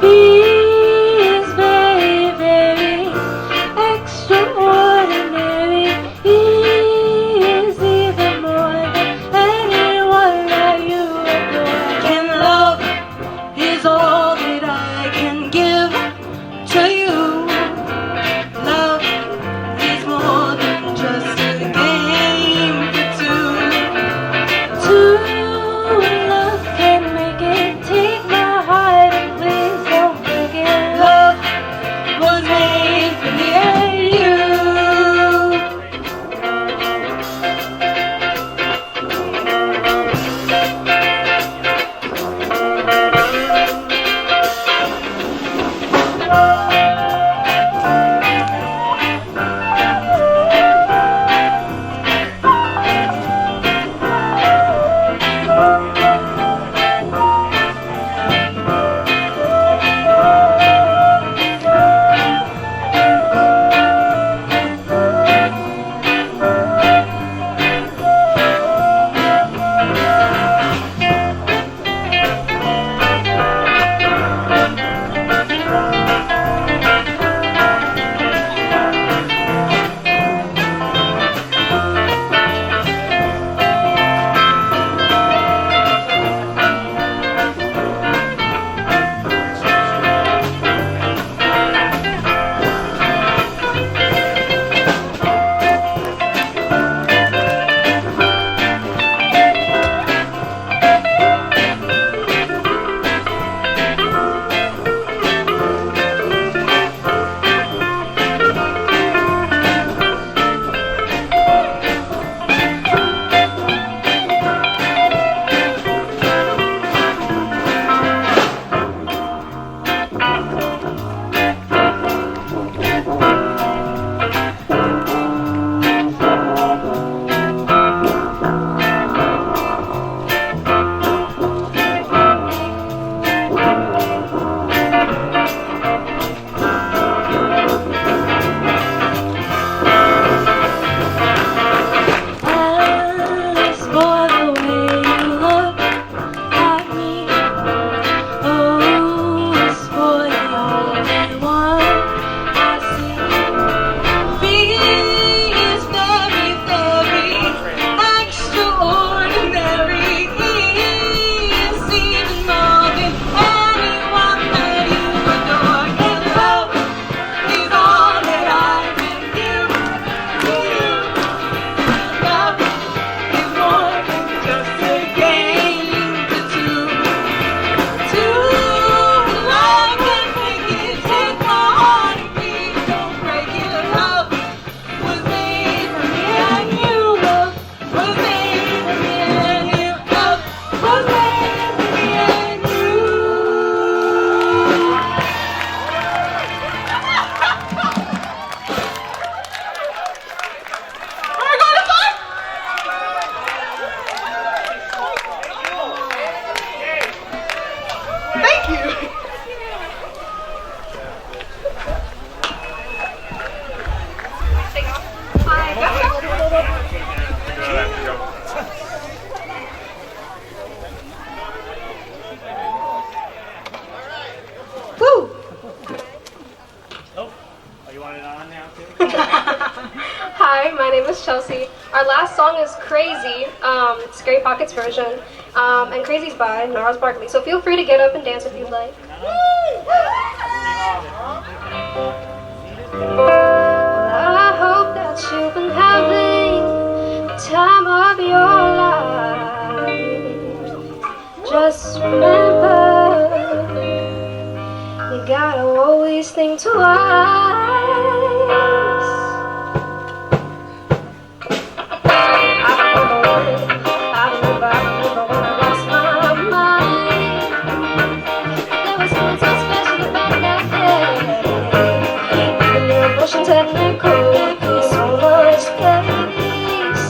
Be you. Woo! Oh, you want it on now too? Hi, my name is Chelsea. Our last song is Crazy, Scary Pockets version, and Crazy's by Gnarls Barkley. So feel free to get up and dance if you'd like. Well, I hope that you've been having the time of your life. Just remember, you gotta always think twice. I remember when I lost my mind. There was something so special about that day. Even the emotions had an echo, so much space.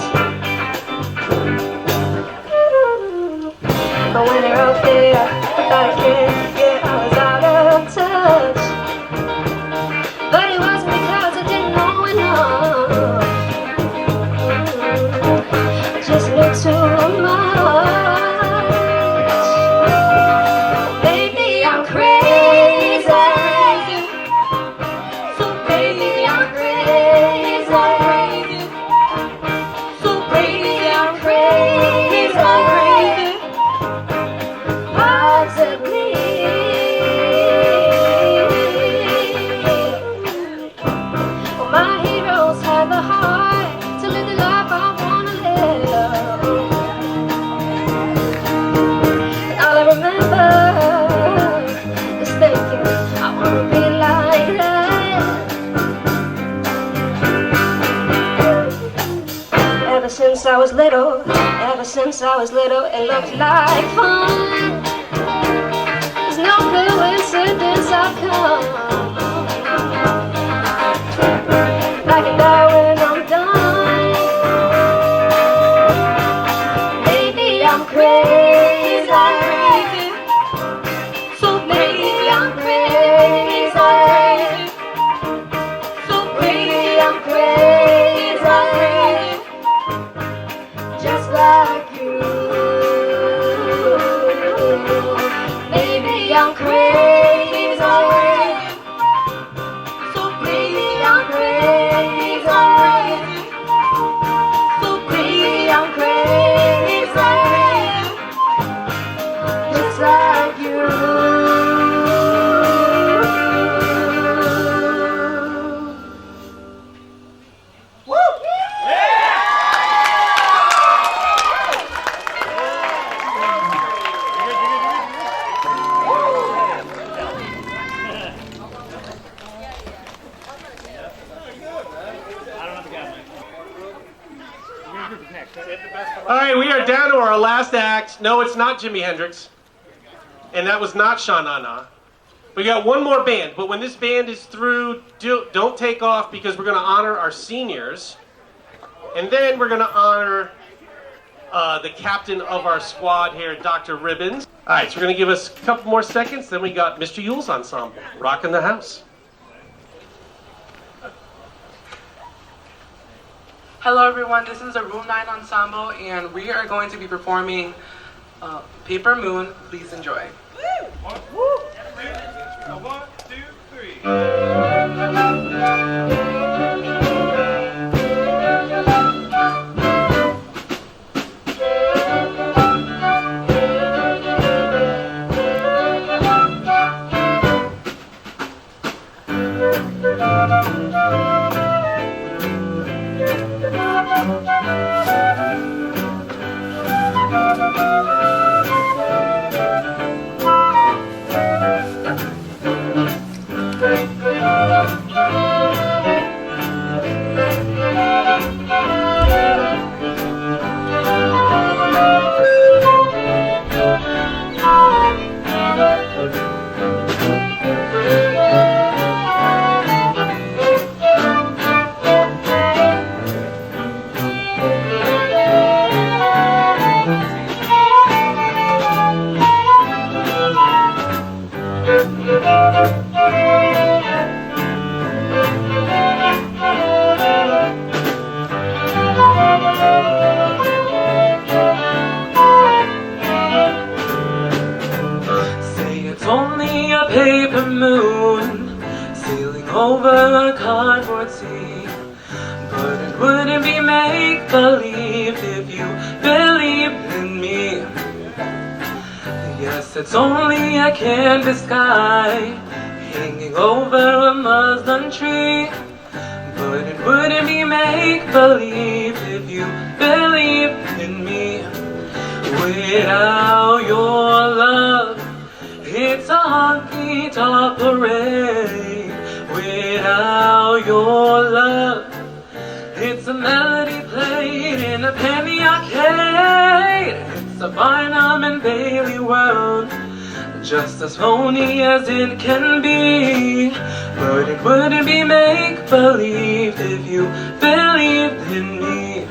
But when you're out there, I thought I can't forget I was out of touch. But it wasn't because I didn't know enough. I just knew too much. Maybe I'm crazy. So crazy, I'm crazy. So crazy, I'm crazy. Possibly. Well, my heroes had the heart to live the life I wanna live. And all I remember is thinking I wanna be like that. Ever since I was little, it looked like fun. There's no coincidence I've come. I can die when I'm done. Maybe I'm crazy. So maybe I'm crazy. So crazy, I'm crazy. Just like you. Maybe I'm crazy. So crazy, I'm crazy. So crazy, I'm crazy. Just like you. All right, we are down to our last act. No, it's not Jimi Hendrix, and that was not Sha Na Na. We got one more band, but when this band is through, don't take off because we're going to honor our seniors, and then we're going to honor the captain of our squad here, Dr. Ribbons. All right, so we're going to give us a couple more seconds. Then we got Mr. Yule's ensemble, rocking the house. Hello everyone, this is the Room 9 Ensemble and we are going to be performing Paper Moon. Please enjoy. 1, 2, 3. Thank you. paper moon, sailing over a cardboard sea. But it wouldn't be make-believe if you believed in me. Yes, it's only a canvas sky hanging over a muslin tree. But it wouldn't be make-believe if you believed in me. Without your love, it's a honky-tonk parade. Without your love, it's a melody played in a penny arcade. It's a Barnum and Bailey world, just as phony as it can be. But it wouldn't be make-believe if you believed in me.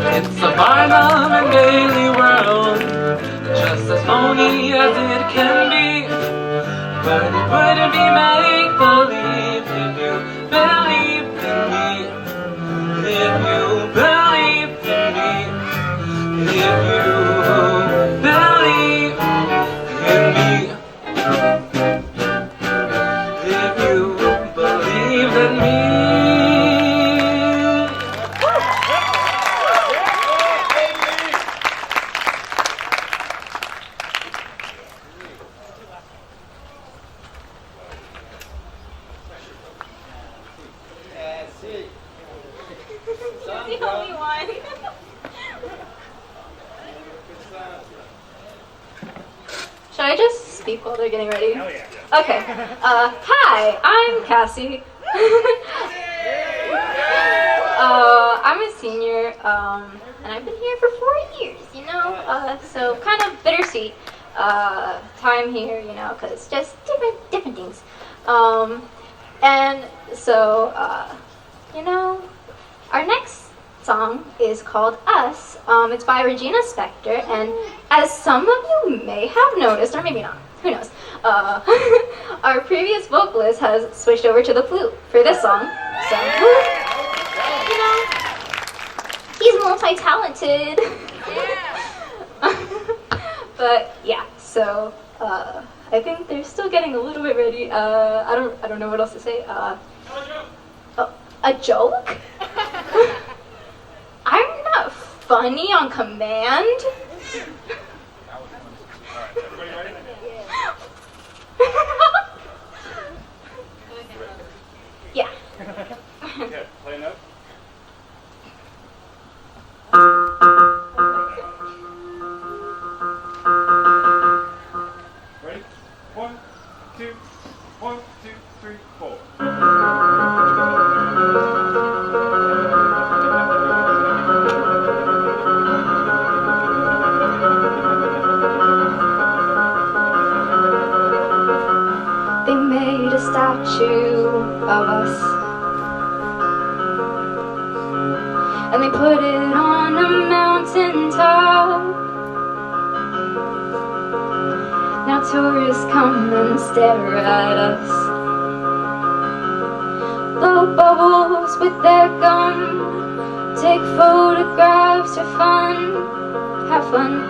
It's a Barnum and Bailey world, just as phony as it can be. But it wouldn't be make-believe if you believed in me. If you believed in me. If you believed in me. If you believed in me. Should I just speak while they're getting ready? Oh, yeah. Okay. Hi, I'm Cassie. I'm a senior, and I've been here for 4 years, you know? So kind of bittersweet time here, you know, because just different things. And so, you know, our next song is called Us. It's by Regina Spektor, and as some of you may have noticed, or maybe not, who knows, our previous vocalist has switched over to the flute for this song. So, you know, he's multi-talented. But yeah, so I think they're still getting a little bit ready. I don't know what else to say. A joke? I'm not funny on command. Everybody ready? Yeah. Okay, play a note. Ready? 1, 2, 1, 2, 3, 4. They made a statue of us, and they put it on a mountain top. Now tourists come and stare at us, blow bubbles with their gum, take photographs for fun, have fun.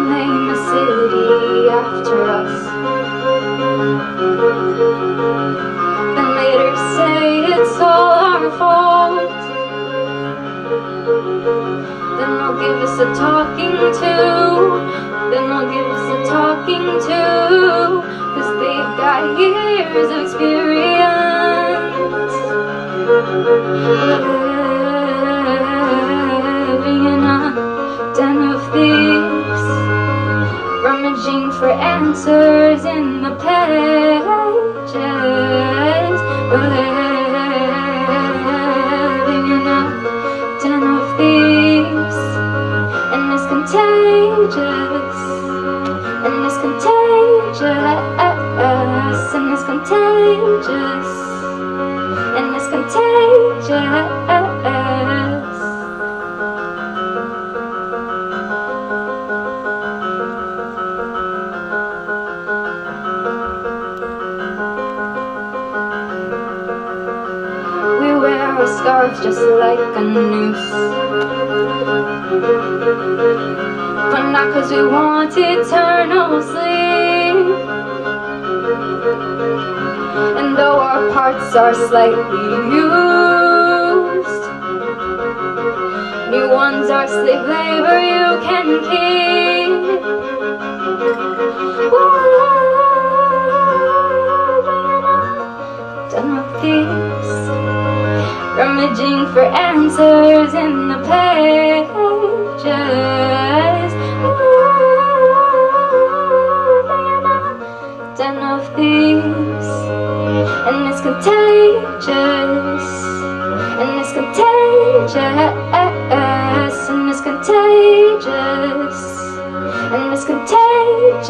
Name a city after us, then later say it's all our fault. Then they'll give us a talking to, then they'll give us a talking to, 'cause they've got years of experience living in a den of thieves. for answers in the pages. We're living in a den of thieves, and it's contagious, and it's contagious, and it's contagious, and it's contagious. Scarves just like a noose, but not 'cause we want eternal sleep. And though our parts are slightly used, new ones are slave labor you can keep. Done with these, rummaging for answers in the pages. Den of thieves, and it's contagious, and it's contagious, and it's contagious, and it's contagious.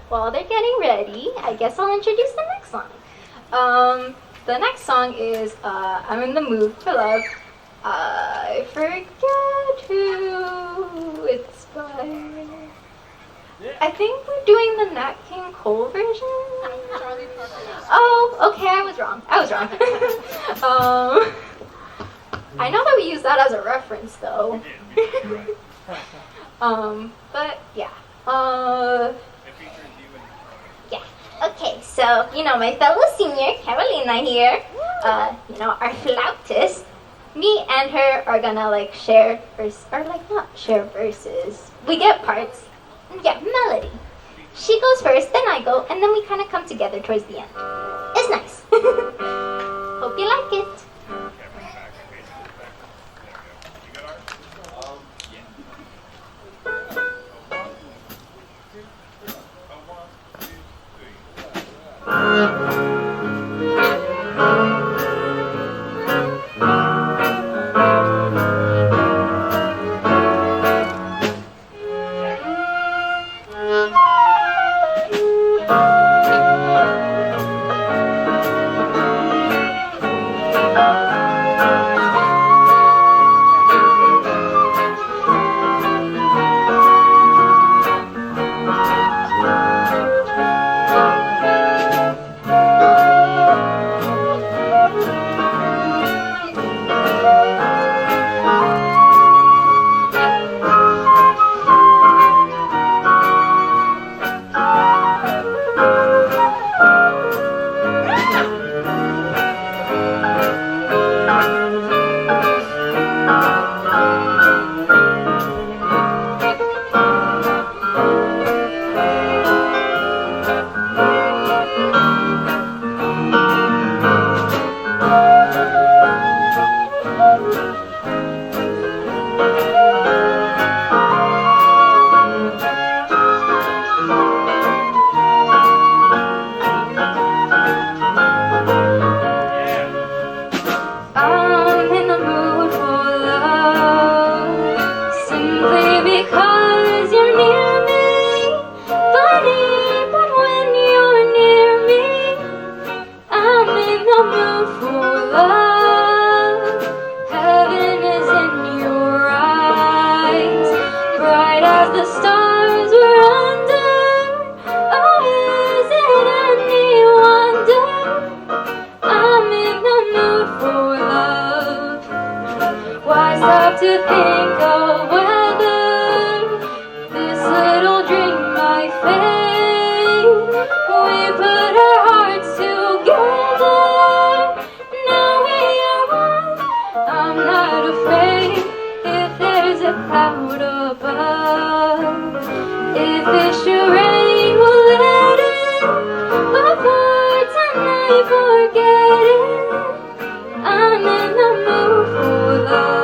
While they're getting ready, I guess I'll introduce the next song. The next song is I'm in the Mood for Love. I forget who it's by. I think we're doing the Nat King Cole version. Oh, okay, I was wrong. I know that we use that as a reference, though. But yeah. Okay, so, my fellow senior, Carolina here, our flautist, me and her are gonna, share not share verses. We get parts, melody. She goes first, then I go, and then we kind of come together towards the end. It's nice. Hope you like it. thing. We put our hearts together. Now we are one. I'm not afraid if there's a cloud above. If it should rain, we'll let it. But for tonight, forget it. I'm in the mood for love.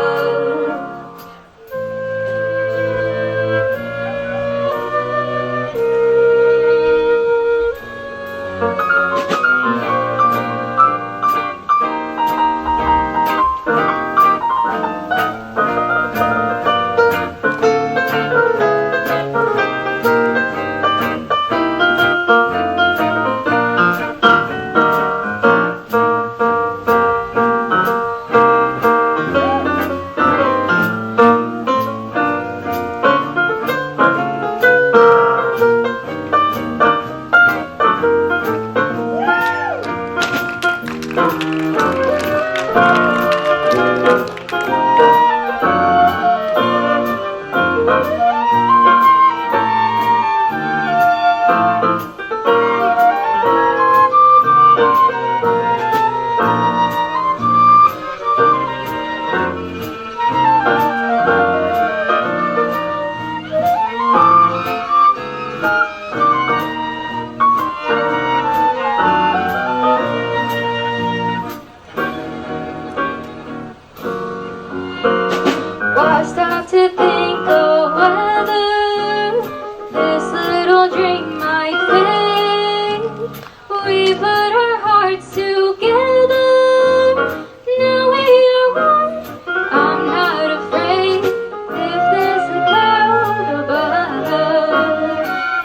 Why stop to think of whether this little dream might fade? We put our hearts together. Now we are one. I'm not afraid if there's a cloud above.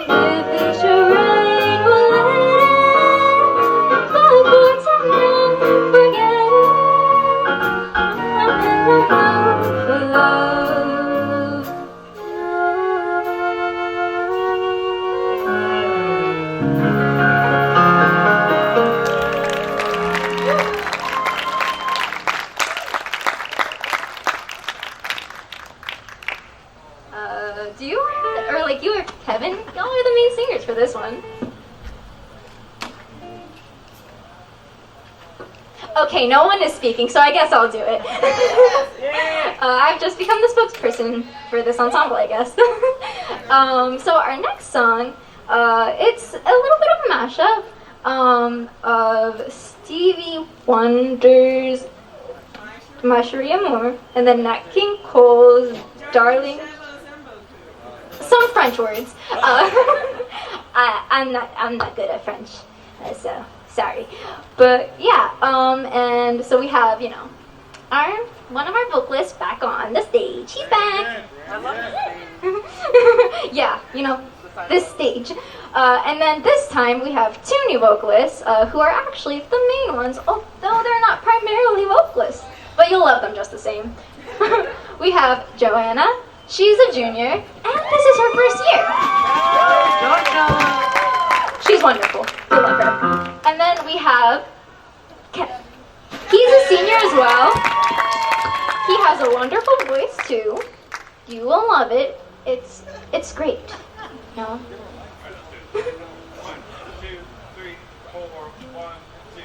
If it should rain, we'll let it. But for tonight, forget it. I'm in the mood for love. Do you or like you or Kevin? Y'all are the main singers for this one. Okay, no one is speaking, so I guess I'll do it. I've just become the spokesperson for this ensemble, I guess. So our next song, it's a little bit of a mashup of Stevie Wonder's My Cherie Amour and then Nat King Cole's Darling. Some French words. I'm not good at French, so sorry. But yeah, and so we have, you know, one of our vocalists back on the stage. He's back. Yeah, you know, this stage. And then this time we have two new vocalists who are actually the main ones, although they're not primarily vocalists. But you'll love them just the same. We have Joanna. She's a junior, and this is her first year. She's wonderful. We love her. And then we have Kevin. He's a senior as well. He has a wonderful voice too. You will love it. It's great. You know? 1, 2, 3, 4, 1, 2.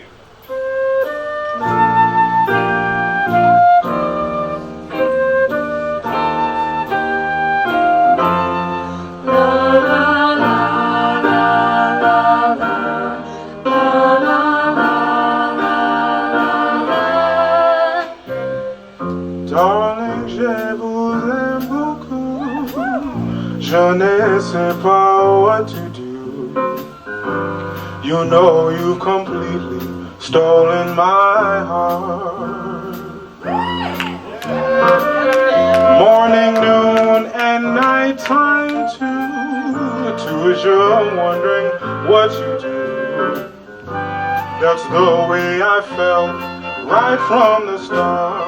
Darling, je vous aime beaucoup. Je ne sais pas what to do. You know you've completely stolen my heart. Morning, noon, and night time too. Too is you're wondering what you do. That's the way I felt right from the start.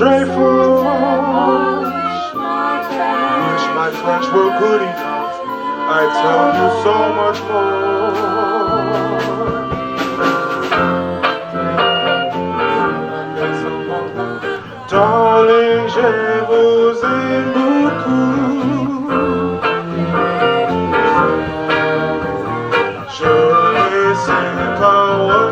stray fool. Wish my French were good enough. I'd tell you so much more. Darling, je vous aime beaucoup. Je ne sais pas what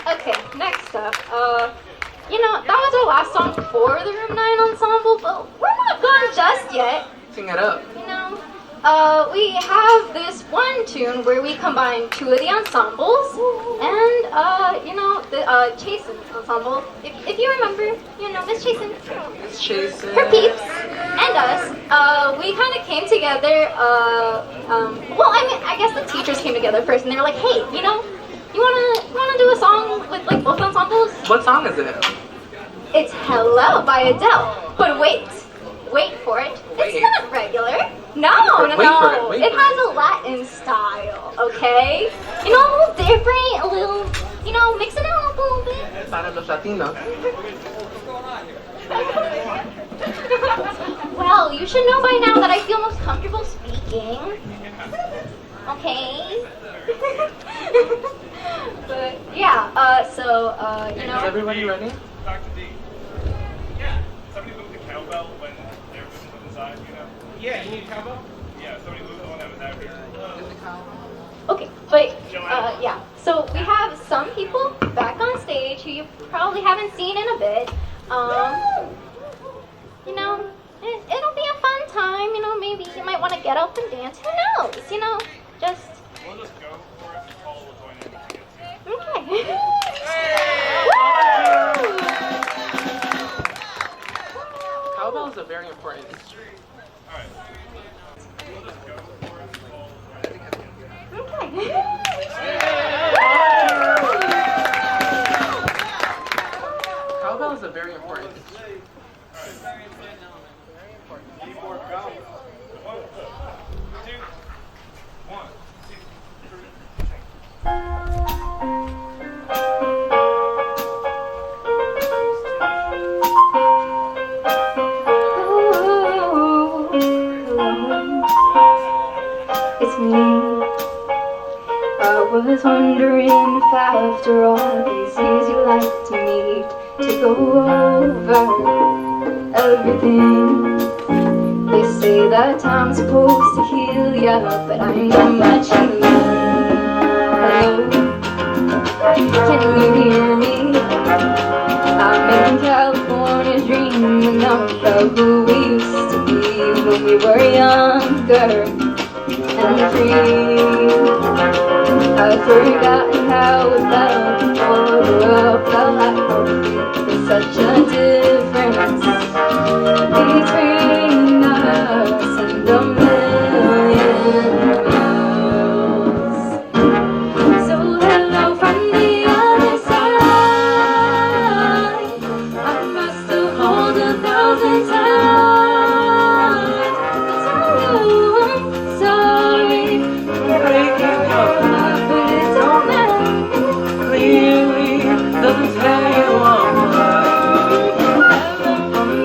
Okay, next up, that was our last song for the Room 9 Ensemble, but we're not done just yet. Sing it up. We have this one tune where we combine two of the ensembles, and, the Chasen Ensemble. If you remember, Miss Chasen. Miss Chasen. Her peeps and us, we kind of came together, I guess the teachers came together first, and they were like, hey, you wanna do a song with like both ensembles? What song is it? It's Hello by Adele. But wait for it. It's not regular. No. Wait It for has a Latin style, okay? A little different, a little, mix it up a little bit. Para los latinos. Well, you should know by now that I feel most comfortable speaking. Okay? But yeah, Is everybody ready? Dr. D. Yeah. Somebody moved the cowbell when they were moving to the side, Yeah, you need a cowbell? Yeah, somebody moved the one that was out here. Okay, but yeah. So we have some people back on stage who you probably haven't seen in a bit. It'll be a fun time. Maybe you might want to get up and dance. Who knows? Just. We'll just go for it and follow what's going on. Okay. Cowbell is a very important instrument. Alright. We'll just go for it and follow what's going on. Cowbell is a very important instrument. Keyboard cowbell. 1, 2, 1, 2, 3. It's me. I was wondering if after all these years you like to meet to go over everything. They say that time's supposed to heal ya, but I know much healing. Hello, can you hear me? I'm in California dreaming about who we used to be when we were younger and free. I've forgotten how it felt before the world felt like home. There's such a difference between us and a million miles. So hello from the other side. I must have called 1,000 times to tell you I'm sorry for breaking your heart, but it don't matter. Clearly doesn't tell you all. From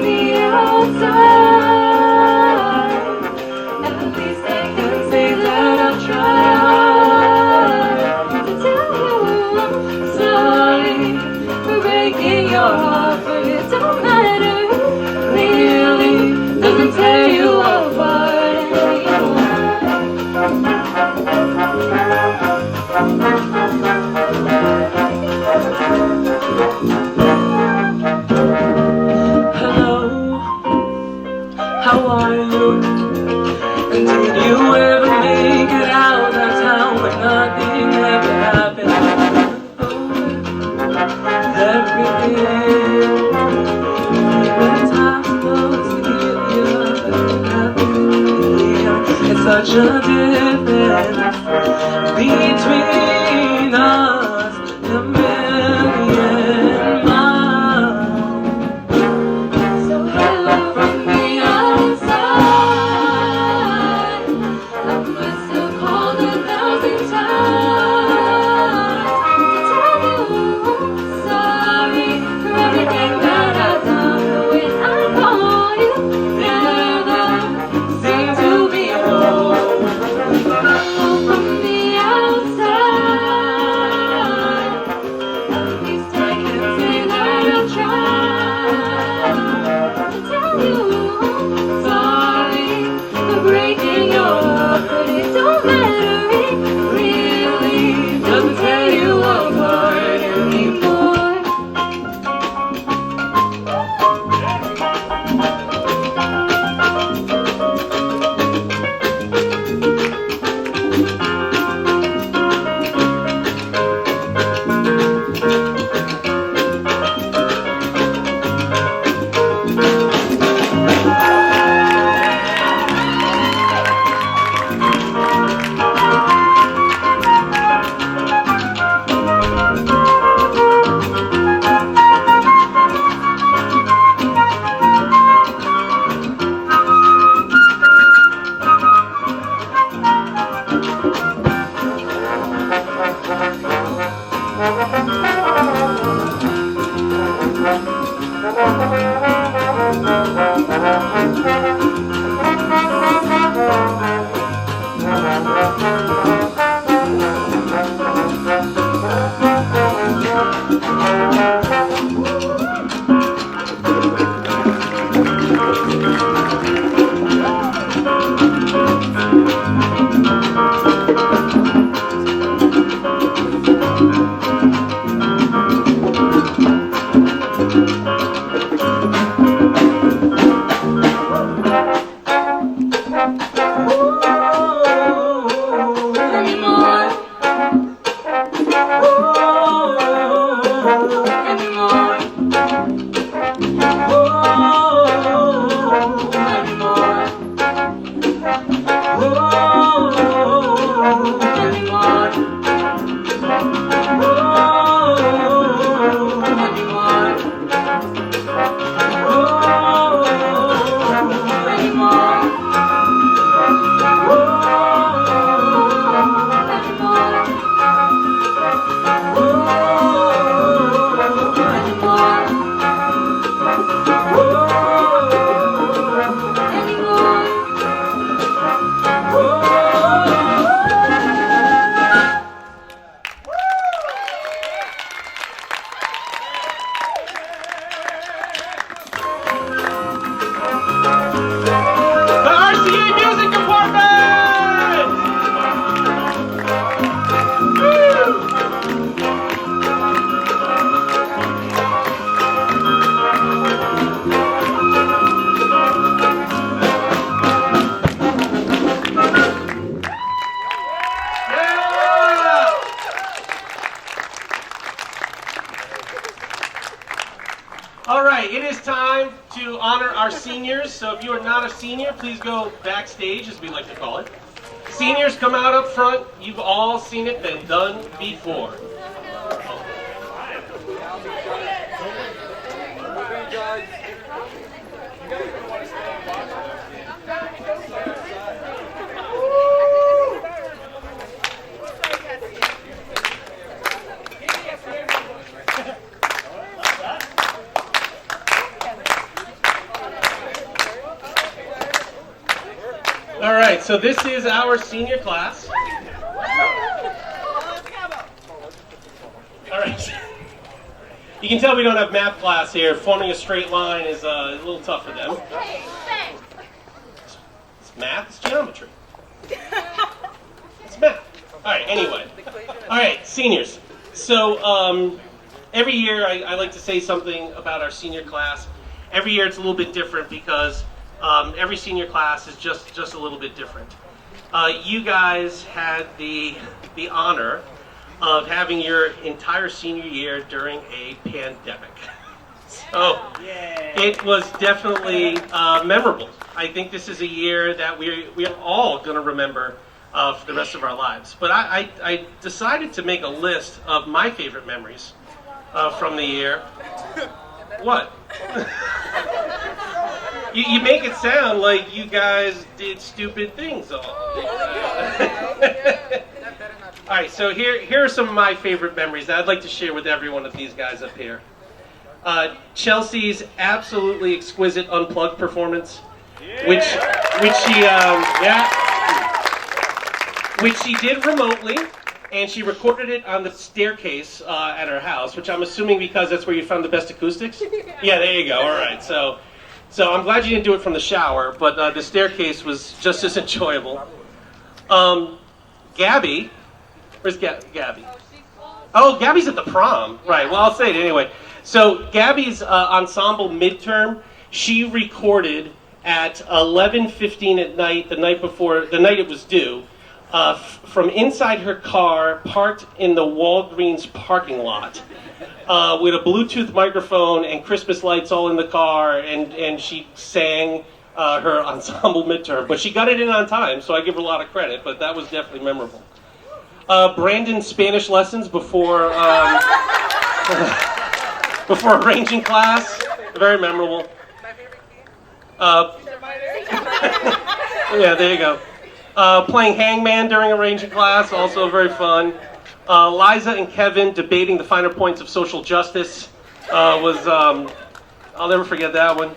the difference between us and a million miles. So hello from the outside. I must have called 1,000 times to tell you sorry for everything that I've done. But when I call you, never seem to be home. Hello from the outside. At least I can say that I've tried to tell you sorry for breaking your heart, but it don't matter, it really doesn't tear you apart anymore. All right, it is time to honor our seniors. So if you are not a senior, please go backstage, as we like to call it. Seniors, come out up front. You've all seen it, been done before. All right, so this is our senior class. All right. You can tell we don't have math class here. Forming a straight line is a little tough for them. It's math, it's geometry. It's math. All right, anyway. All right, seniors. So every year I like to say something about our senior class. Every year it's a little bit different because every senior class is just a little bit different. You guys had the honor of having your entire senior year during a pandemic. So it was definitely memorable. I think this is a year that we are all going to remember for the rest of our lives. But I decided to make a list of my favorite memories from the year. What? You make it sound like you guys did stupid things all. All right, so here are some of my favorite memories that I'd like to share with every one of these guys up here. Chelsea's absolutely exquisite unplugged performance, which she did remotely, and she recorded it on the staircase at her house, which I'm assuming because that's where you found the best acoustics. Yeah, there you go. All right, so I'm glad you didn't do it from the shower, but the staircase was just as enjoyable. Gabby, where's Gabby? Oh, Gabby's at the prom. Right, well, I'll say it anyway. So Gabby's ensemble midterm, she recorded at 11:15 at night, the night it was due, from inside her car, parked in the Walgreens parking lot, with a Bluetooth microphone and Christmas lights all in the car, and she sang her ensemble midterm. But she got it in on time, so I give her a lot of credit, but that was definitely memorable. Brandon's Spanish lessons before before arranging class, very memorable. Yeah, there you go. Playing hangman during arranging class, also very fun. Liza and Kevin debating the finer points of social justice was, I'll never forget that one.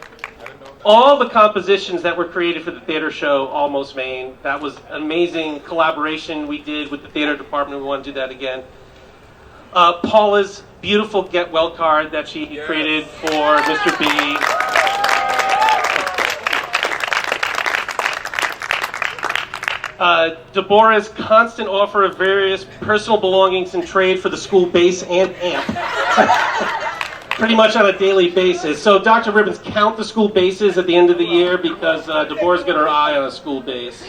All the compositions that were created for the theater show, Almost Maine, that was amazing collaboration we did with the theater department. We want to do that again. Paula's beautiful Get Well card that she created for Mr. B. Deborah's constant offer of various personal belongings in trade for the school bass and amp. Pretty much on a daily basis. So Dr. Ribbons count the school basses at the end of the year because Deborah's got her eye on a school bass.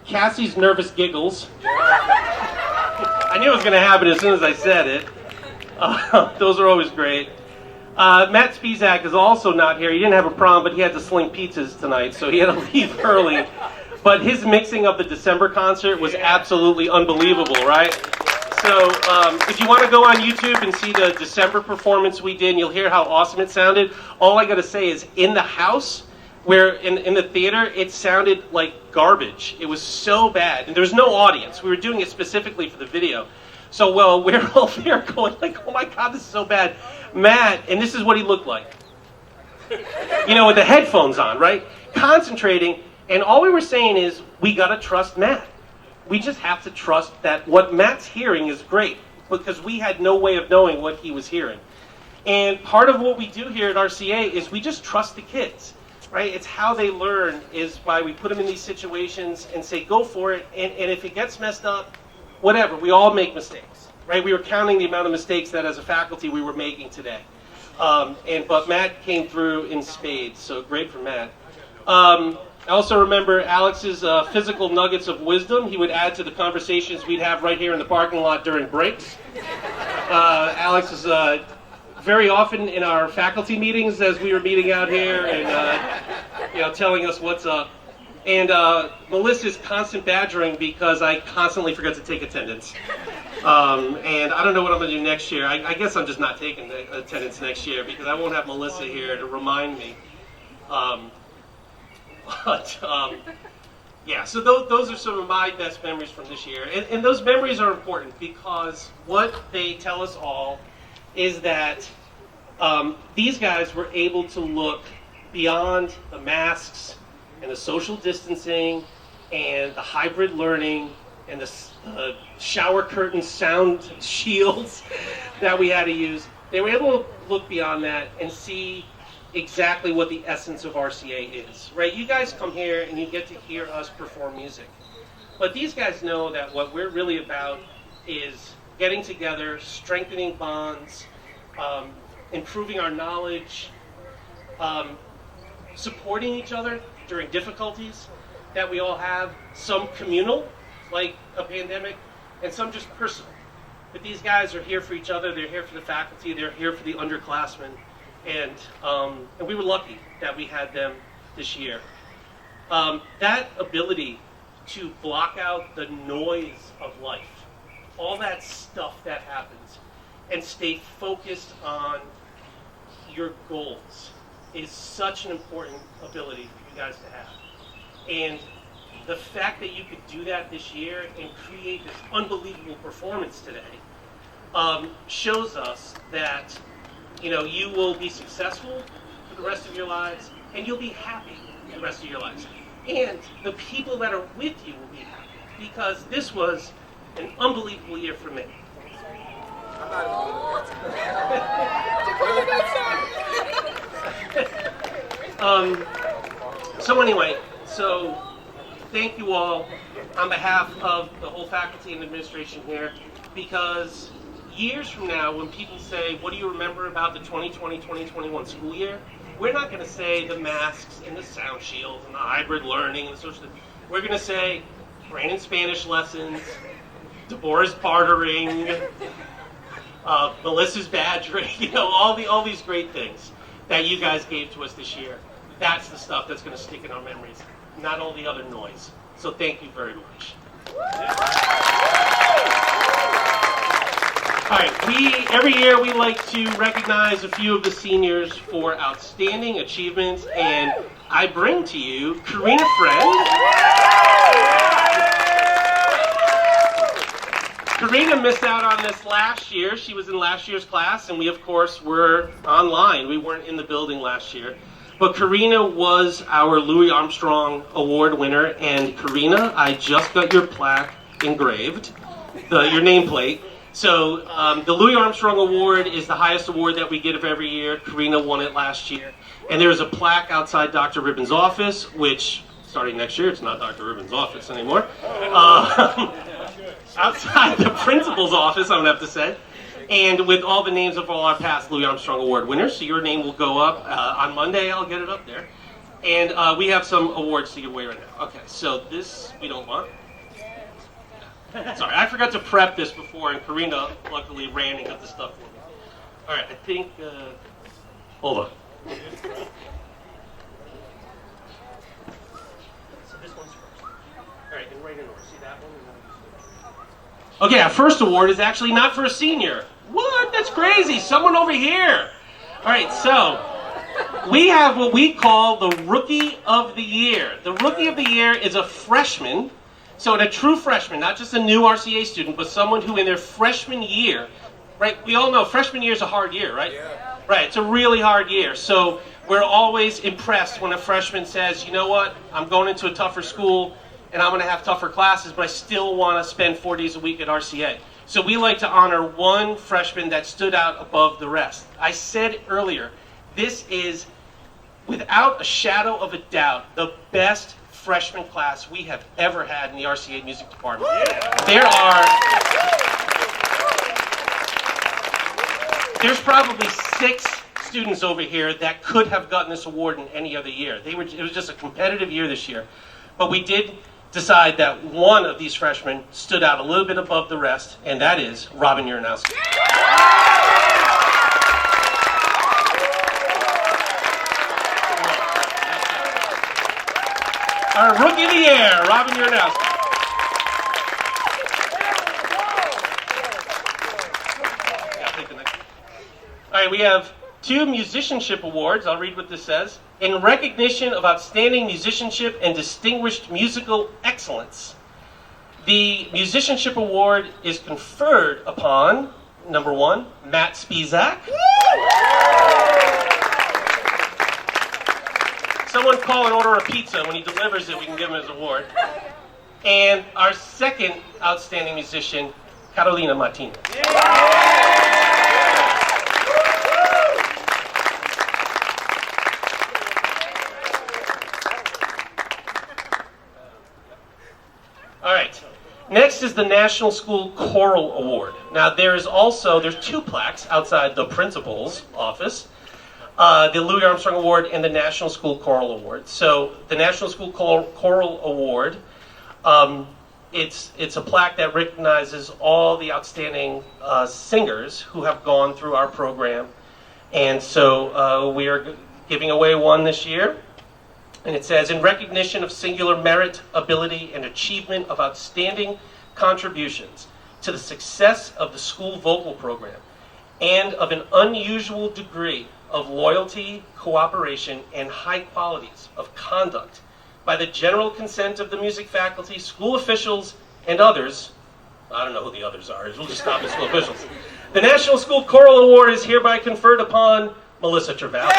Cassie's nervous giggles. I knew it was going to happen as soon as I said it. Those are always great. Matt Spizak is also not here. He didn't have a prom, but he had to sling pizzas tonight, so he had to leave early. But his mixing of the December concert was absolutely unbelievable, right? So if you want to go on YouTube and see the December performance we did, and you'll hear how awesome it sounded, all I got to say is in the house, where in the theater, it sounded like garbage. It was so bad. And there was no audience. We were doing it specifically for the video. So, well, we're all there going like, oh my God, this is so bad. Matt, and this is what he looked like. You know, with the headphones on, right? Concentrating. And all we were saying is, we got to trust Matt. We just have to trust that what Matt's hearing is great, because we had no way of knowing what he was hearing. And part of what we do here at RCA is we just trust the kids, right? It's how they learn, is why we put them in these situations and say, go for it. And if it gets messed up, whatever, we all make mistakes, right? We were counting the amount of mistakes that as a faculty we were making today. But Matt came through in spades, so great for Matt. I also remember Alex's physical nuggets of wisdom he would add to the conversations we'd have right here in the parking lot during breaks. Alex is very often in our faculty meetings as we were meeting out here and telling us what's up. And Melissa's constant badgering because I constantly forget to take attendance. And I don't know what I'm going to do next year. I guess I'm just not taking attendance next year because I won't have Melissa here to remind me. So those are some of my best memories from this year. And those memories are important because what they tell us all is that these guys were able to look beyond the masks and the social distancing and the hybrid learning and the shower curtain sound shields that we had to use. They were able to look beyond that and see exactly what the essence of RCA is, right? You guys come here and you get to hear us perform music. But these guys know that what we're really about is getting together, strengthening bonds, improving our knowledge, supporting each other during difficulties that we all have, some communal, like a pandemic, and some just personal, But these guys are here for each other. They're here for the faculty. They're here for the underclassmen. And we were lucky that we had them this year. That ability to block out the noise of life, all that stuff that happens, and stay focused on your goals is such an important ability for you guys to have. And the fact that you could do that this year and create this unbelievable performance today shows us that, you know, you will be successful for the rest of your lives, and you'll be happy for the rest of your lives. And the people that are with you will be happy, because this was an unbelievable year for me. So anyway, so thank you all on behalf of the whole faculty and administration here, because years from now, when people say, what do you remember about the 2020-2021 school year? We're not going to say the masks and the sound shields and the hybrid learning and the social. We're going to say Brandon Spanish lessons, Deborah's bartering, Melissa's badgering, you know, all these great things that you guys gave to us this year. That's the stuff that's going to stick in our memories, not all the other noise. So thank you very much. All right, every year we like to recognize a few of the seniors for outstanding achievements, and I bring to you Karina Friend. Karina missed out on this last year. She was in last year's class, and we, of course, were online. We weren't in the building last year. But Karina was our Louis Armstrong Award winner, and Karina, I just got your plaque engraved, your nameplate. So the Louis Armstrong Award is the highest award that we give every year. Karina won it last year. And there's a plaque outside Dr. Ribbon's office, which, starting next year, it's not Dr. Ribbon's office anymore. Outside the principal's office, I'm going to have to say. And with all the names of all our past Louis Armstrong Award winners. So your name will go up. On Monday, I'll get it up there. And we have some awards to give away right now. Okay, so this we don't want. Sorry, I forgot to prep this before, and Karina luckily ran and got the stuff for me. All right, I think, hold on. So this one's first. All right, and right in order. See that one? Okay, our first award is actually not for a senior. What? That's crazy. Someone over here. All right, so we have what we call the Rookie of the Year. The Rookie of the Year is a freshman. So a true freshman, not just a new RCA student, but someone who in their freshman year, right, we all know freshman year is a hard year, right? Yeah. Right, it's a really hard year. So we're always impressed when a freshman says, you know what, I'm going into a tougher school and I'm going to have tougher classes, but I still want to spend 4 days a week at RCA. So we like to honor one freshman that stood out above the rest. I said earlier, this is, without a shadow of a doubt, the best freshman class we have ever had in the RCA music department. There's probably 6 students over here that could have gotten this award in any other year. It was just a competitive year this year. But we did decide that one of these freshmen stood out a little bit above the rest, and that is Robin Uranowski. Our Rookie of the Year, Robin Uranowski. All right, we have 2 Musicianship Awards. I'll read what this says. In recognition of outstanding musicianship and distinguished musical excellence, the Musicianship Award is conferred upon, number 1, Matt Spizak. Someone call and order a pizza. When he delivers it, we can give him his award. And our second outstanding musician, Carolina Martinez. All right. Next is the National School Choral Award. Now there's 2 plaques outside the principal's office. The Louis Armstrong Award and the National School Choral Award. So the National School Choral Award It's a plaque that recognizes all the outstanding singers who have gone through our program. And so we are giving away one this year. And it says, in recognition of singular merit, ability, and achievement of outstanding contributions to the success of the school vocal program, and of an unusual degree of loyalty, cooperation, and high qualities of conduct by the general consent of the music faculty, school officials, and others. I don't know who the others are. We'll just stop at school officials. The National School Choral Award is hereby conferred upon Melissa Trevally.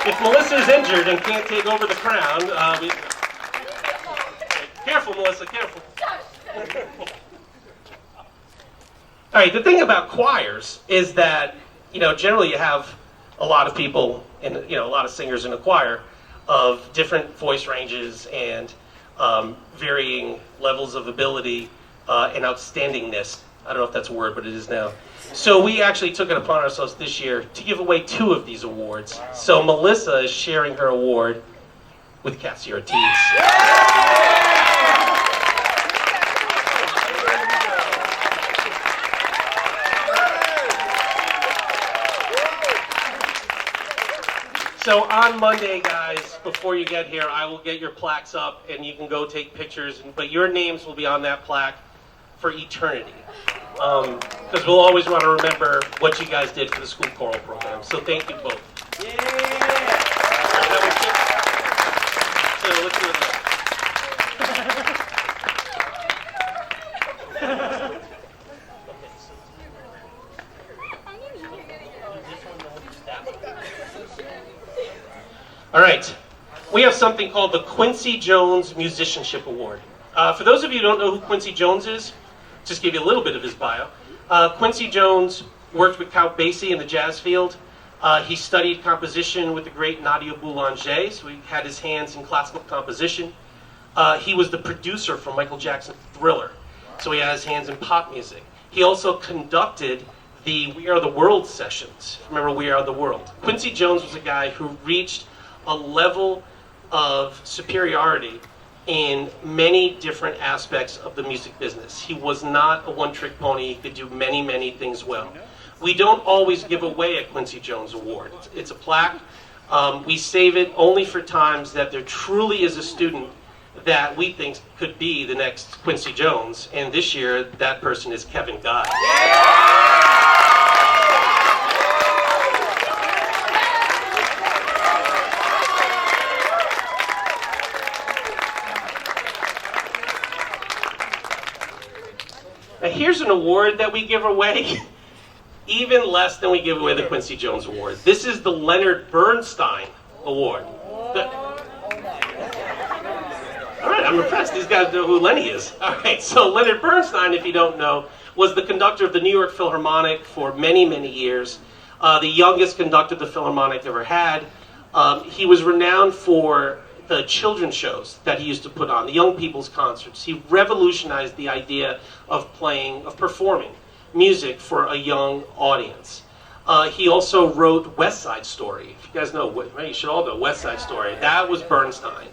If Melissa is injured and can't take over the crown, careful, Melissa, careful. All right, the thing about choirs is that, generally you have a lot of people and, a lot of singers in a choir of different voice ranges and varying levels of ability and outstandingness. I don't know if that's a word, but it is now. So we actually took it upon ourselves this year to give away 2 of these awards. Wow. So Melissa is sharing her award with Cassie Ortiz. So on Monday, guys, before you get here, I will get your plaques up and you can go take pictures, but your names will be on that plaque for eternity. Because we'll always want to remember what you guys did for the school choral program. So thank you both. Yeah. So let's do it. All right. We have something called the Quincy Jones Musicianship Award. For those of you who don't know who Quincy Jones is, just give you a little bit of his bio. Quincy Jones worked with Count Basie in the jazz field. He studied composition with the great Nadia Boulanger, so he had his hands in classical composition. He was the producer for Michael Jackson's Thriller, so he had his hands in pop music. He also conducted the We Are the World sessions. Remember We Are the World? Quincy Jones was a guy who reached a level of superiority in many different aspects of the music business. He was not a one-trick pony. He could do many, many things well. We don't always give away a Quincy Jones Award. It's a plaque. We save it only for times that there truly is a student that we think could be the next Quincy Jones. And this year, that person is Kevin Guy. Now here's an award that we give away even less than we give away the Quincy Jones Award. This is the Leonard Bernstein Award. All right, I'm impressed. These guys know who Lenny is. All right, so Leonard Bernstein, if you don't know, was the conductor of the New York Philharmonic for many, many years. The youngest conductor the Philharmonic ever had. He was renowned for the children's shows that he used to put on, the young people's concerts. He revolutionized the idea of performing music for a young audience. He also wrote West Side Story. If you guys know, right, you should all know West Side Story. That was Bernstein.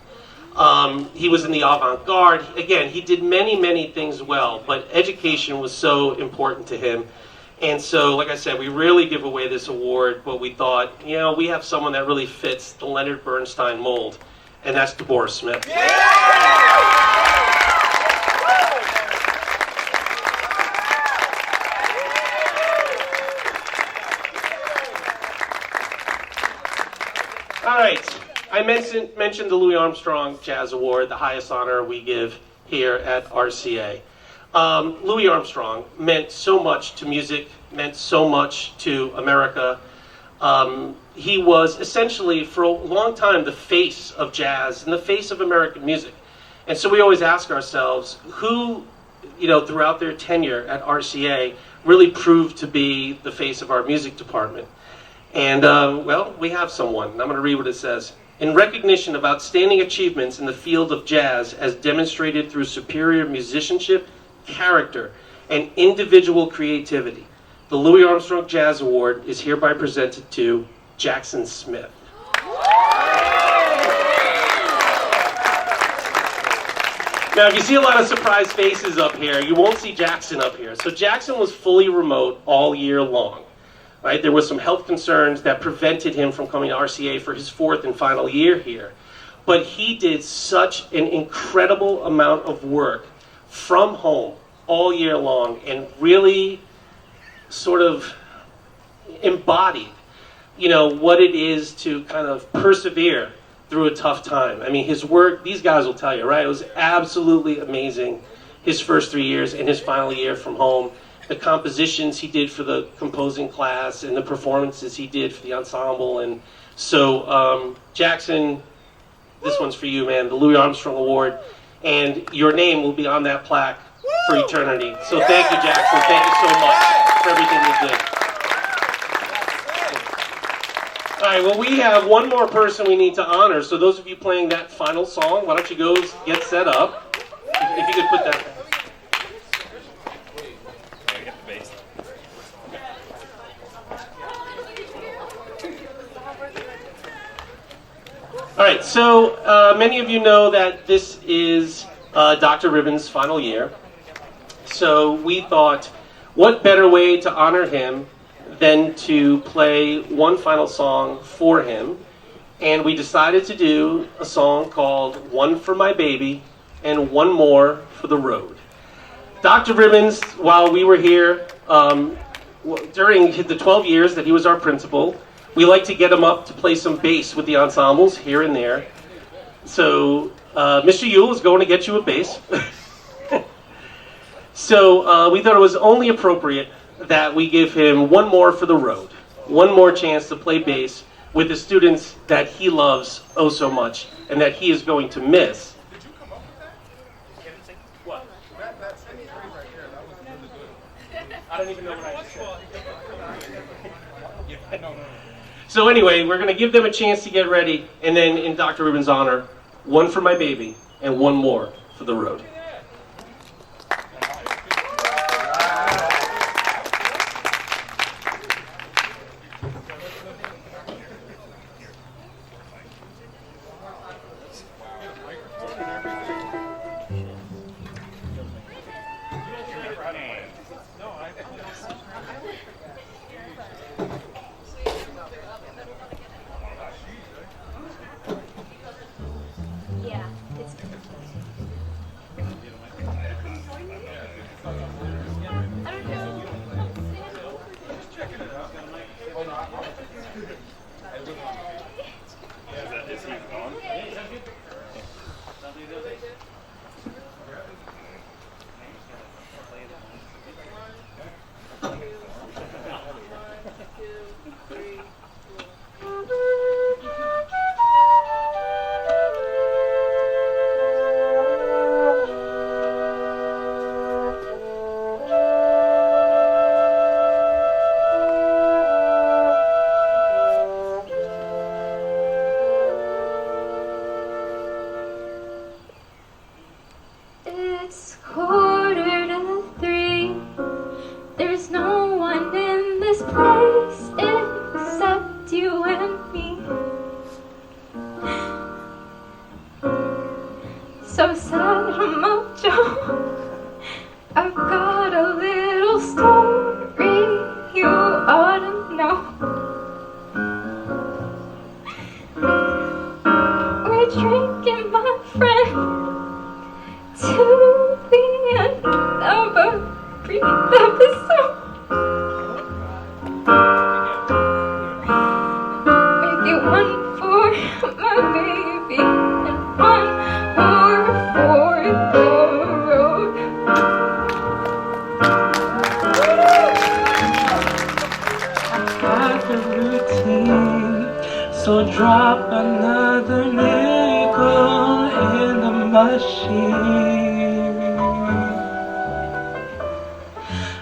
He was in the avant-garde. Again, he did many, many things well, but education was so important to him. And so, like I said, we really give away this award, but we thought, we have someone that really fits the Leonard Bernstein mold. And that's Deborah Smith. Yeah! All right, I mentioned the Louis Armstrong Jazz Award, the highest honor we give here at RCA. Louis Armstrong meant so much to music, meant so much to America. He was essentially, for a long time, the face of jazz and the face of American music. And so we always ask ourselves, who, throughout their tenure at RCA, really proved to be the face of our music department? And, we have someone. I'm going to read what it says. In recognition of outstanding achievements in the field of jazz as demonstrated through superior musicianship, character, and individual creativity, the Louis Armstrong Jazz Award is hereby presented to Jackson Smith. Now, if you see a lot of surprised faces up here, you won't see Jackson up here. So Jackson was fully remote all year long. Right? There was some health concerns that prevented him from coming to RCA for his 4th and final year here. But he did such an incredible amount of work from home all year long and really sort of embodied, what it is to kind of persevere through a tough time. I mean, his work, these guys will tell you, right? It was absolutely amazing, his first 3 years and his final year from home. The compositions he did for the composing class and the performances he did for the ensemble. And so, Jackson, this one's for you, man, the Louis Armstrong Award. And your name will be on that plaque for eternity. So thank you, Jackson. Thank you so much for everything you did. All right, well, we have one more person we need to honor. So those of you playing that final song, why don't you go get set up? If you could put that. All right, so many of you know that this is Dr. Ribbon's final year. So we thought, what better way to honor him than to play one final song for him. And we decided to do a song called One for My Baby and One More for the Road. Dr. Ribbons, while we were here, during the 12 years that he was our principal, we like to get him up to play some bass with the ensembles here and there. So Mr. Yule is going to get you a bass. So we thought it was only appropriate that we give him one more for the road, one more chance to play bass with the students that he loves oh so much and that he is going to miss. What? I don't even know what I said. So anyway, we're going to give them a chance to get ready, and then in Dr. Ribbon's honor, one for my baby and one more for the road.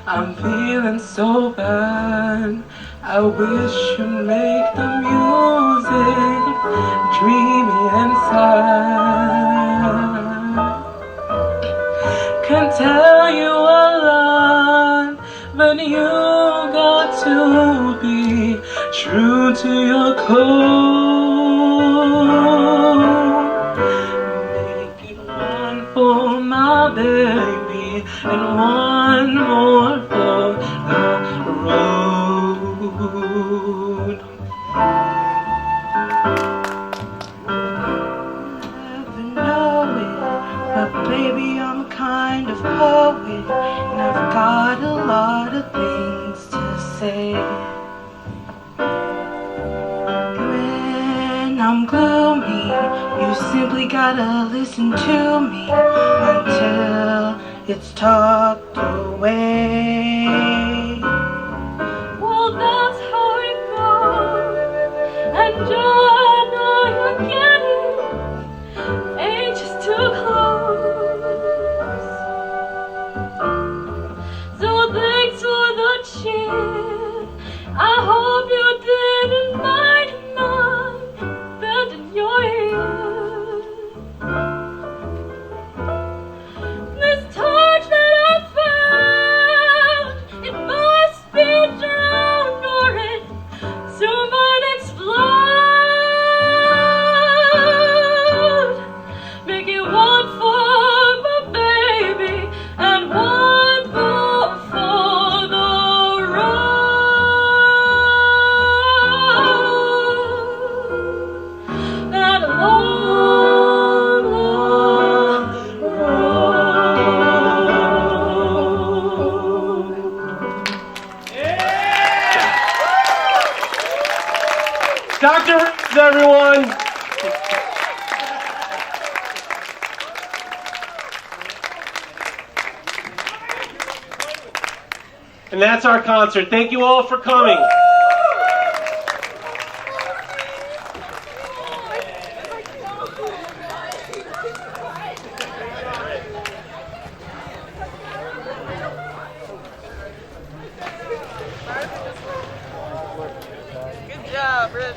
I'm feeling so bad. I wish you'd make the music dreamy inside. Can tell you a lot, but you got to be true to your code. Make it one for my road. Never know it, but baby, I'm a kind of poet, and I've got a lot of things to say. When I'm gloomy, you simply gotta listen to me until it's tucked away. Well, that's how it goes, and I know you're getting anxious too close. So thanks for the cheer. I hope you didn't mind my bend in your ear. This torch that I found, it must be drowned or it soon might explode. Make it one for my baby and one more for the road. That long, long Dr. Reeves, everyone. And that's our concert. Thank you all for coming. Good job, Rich.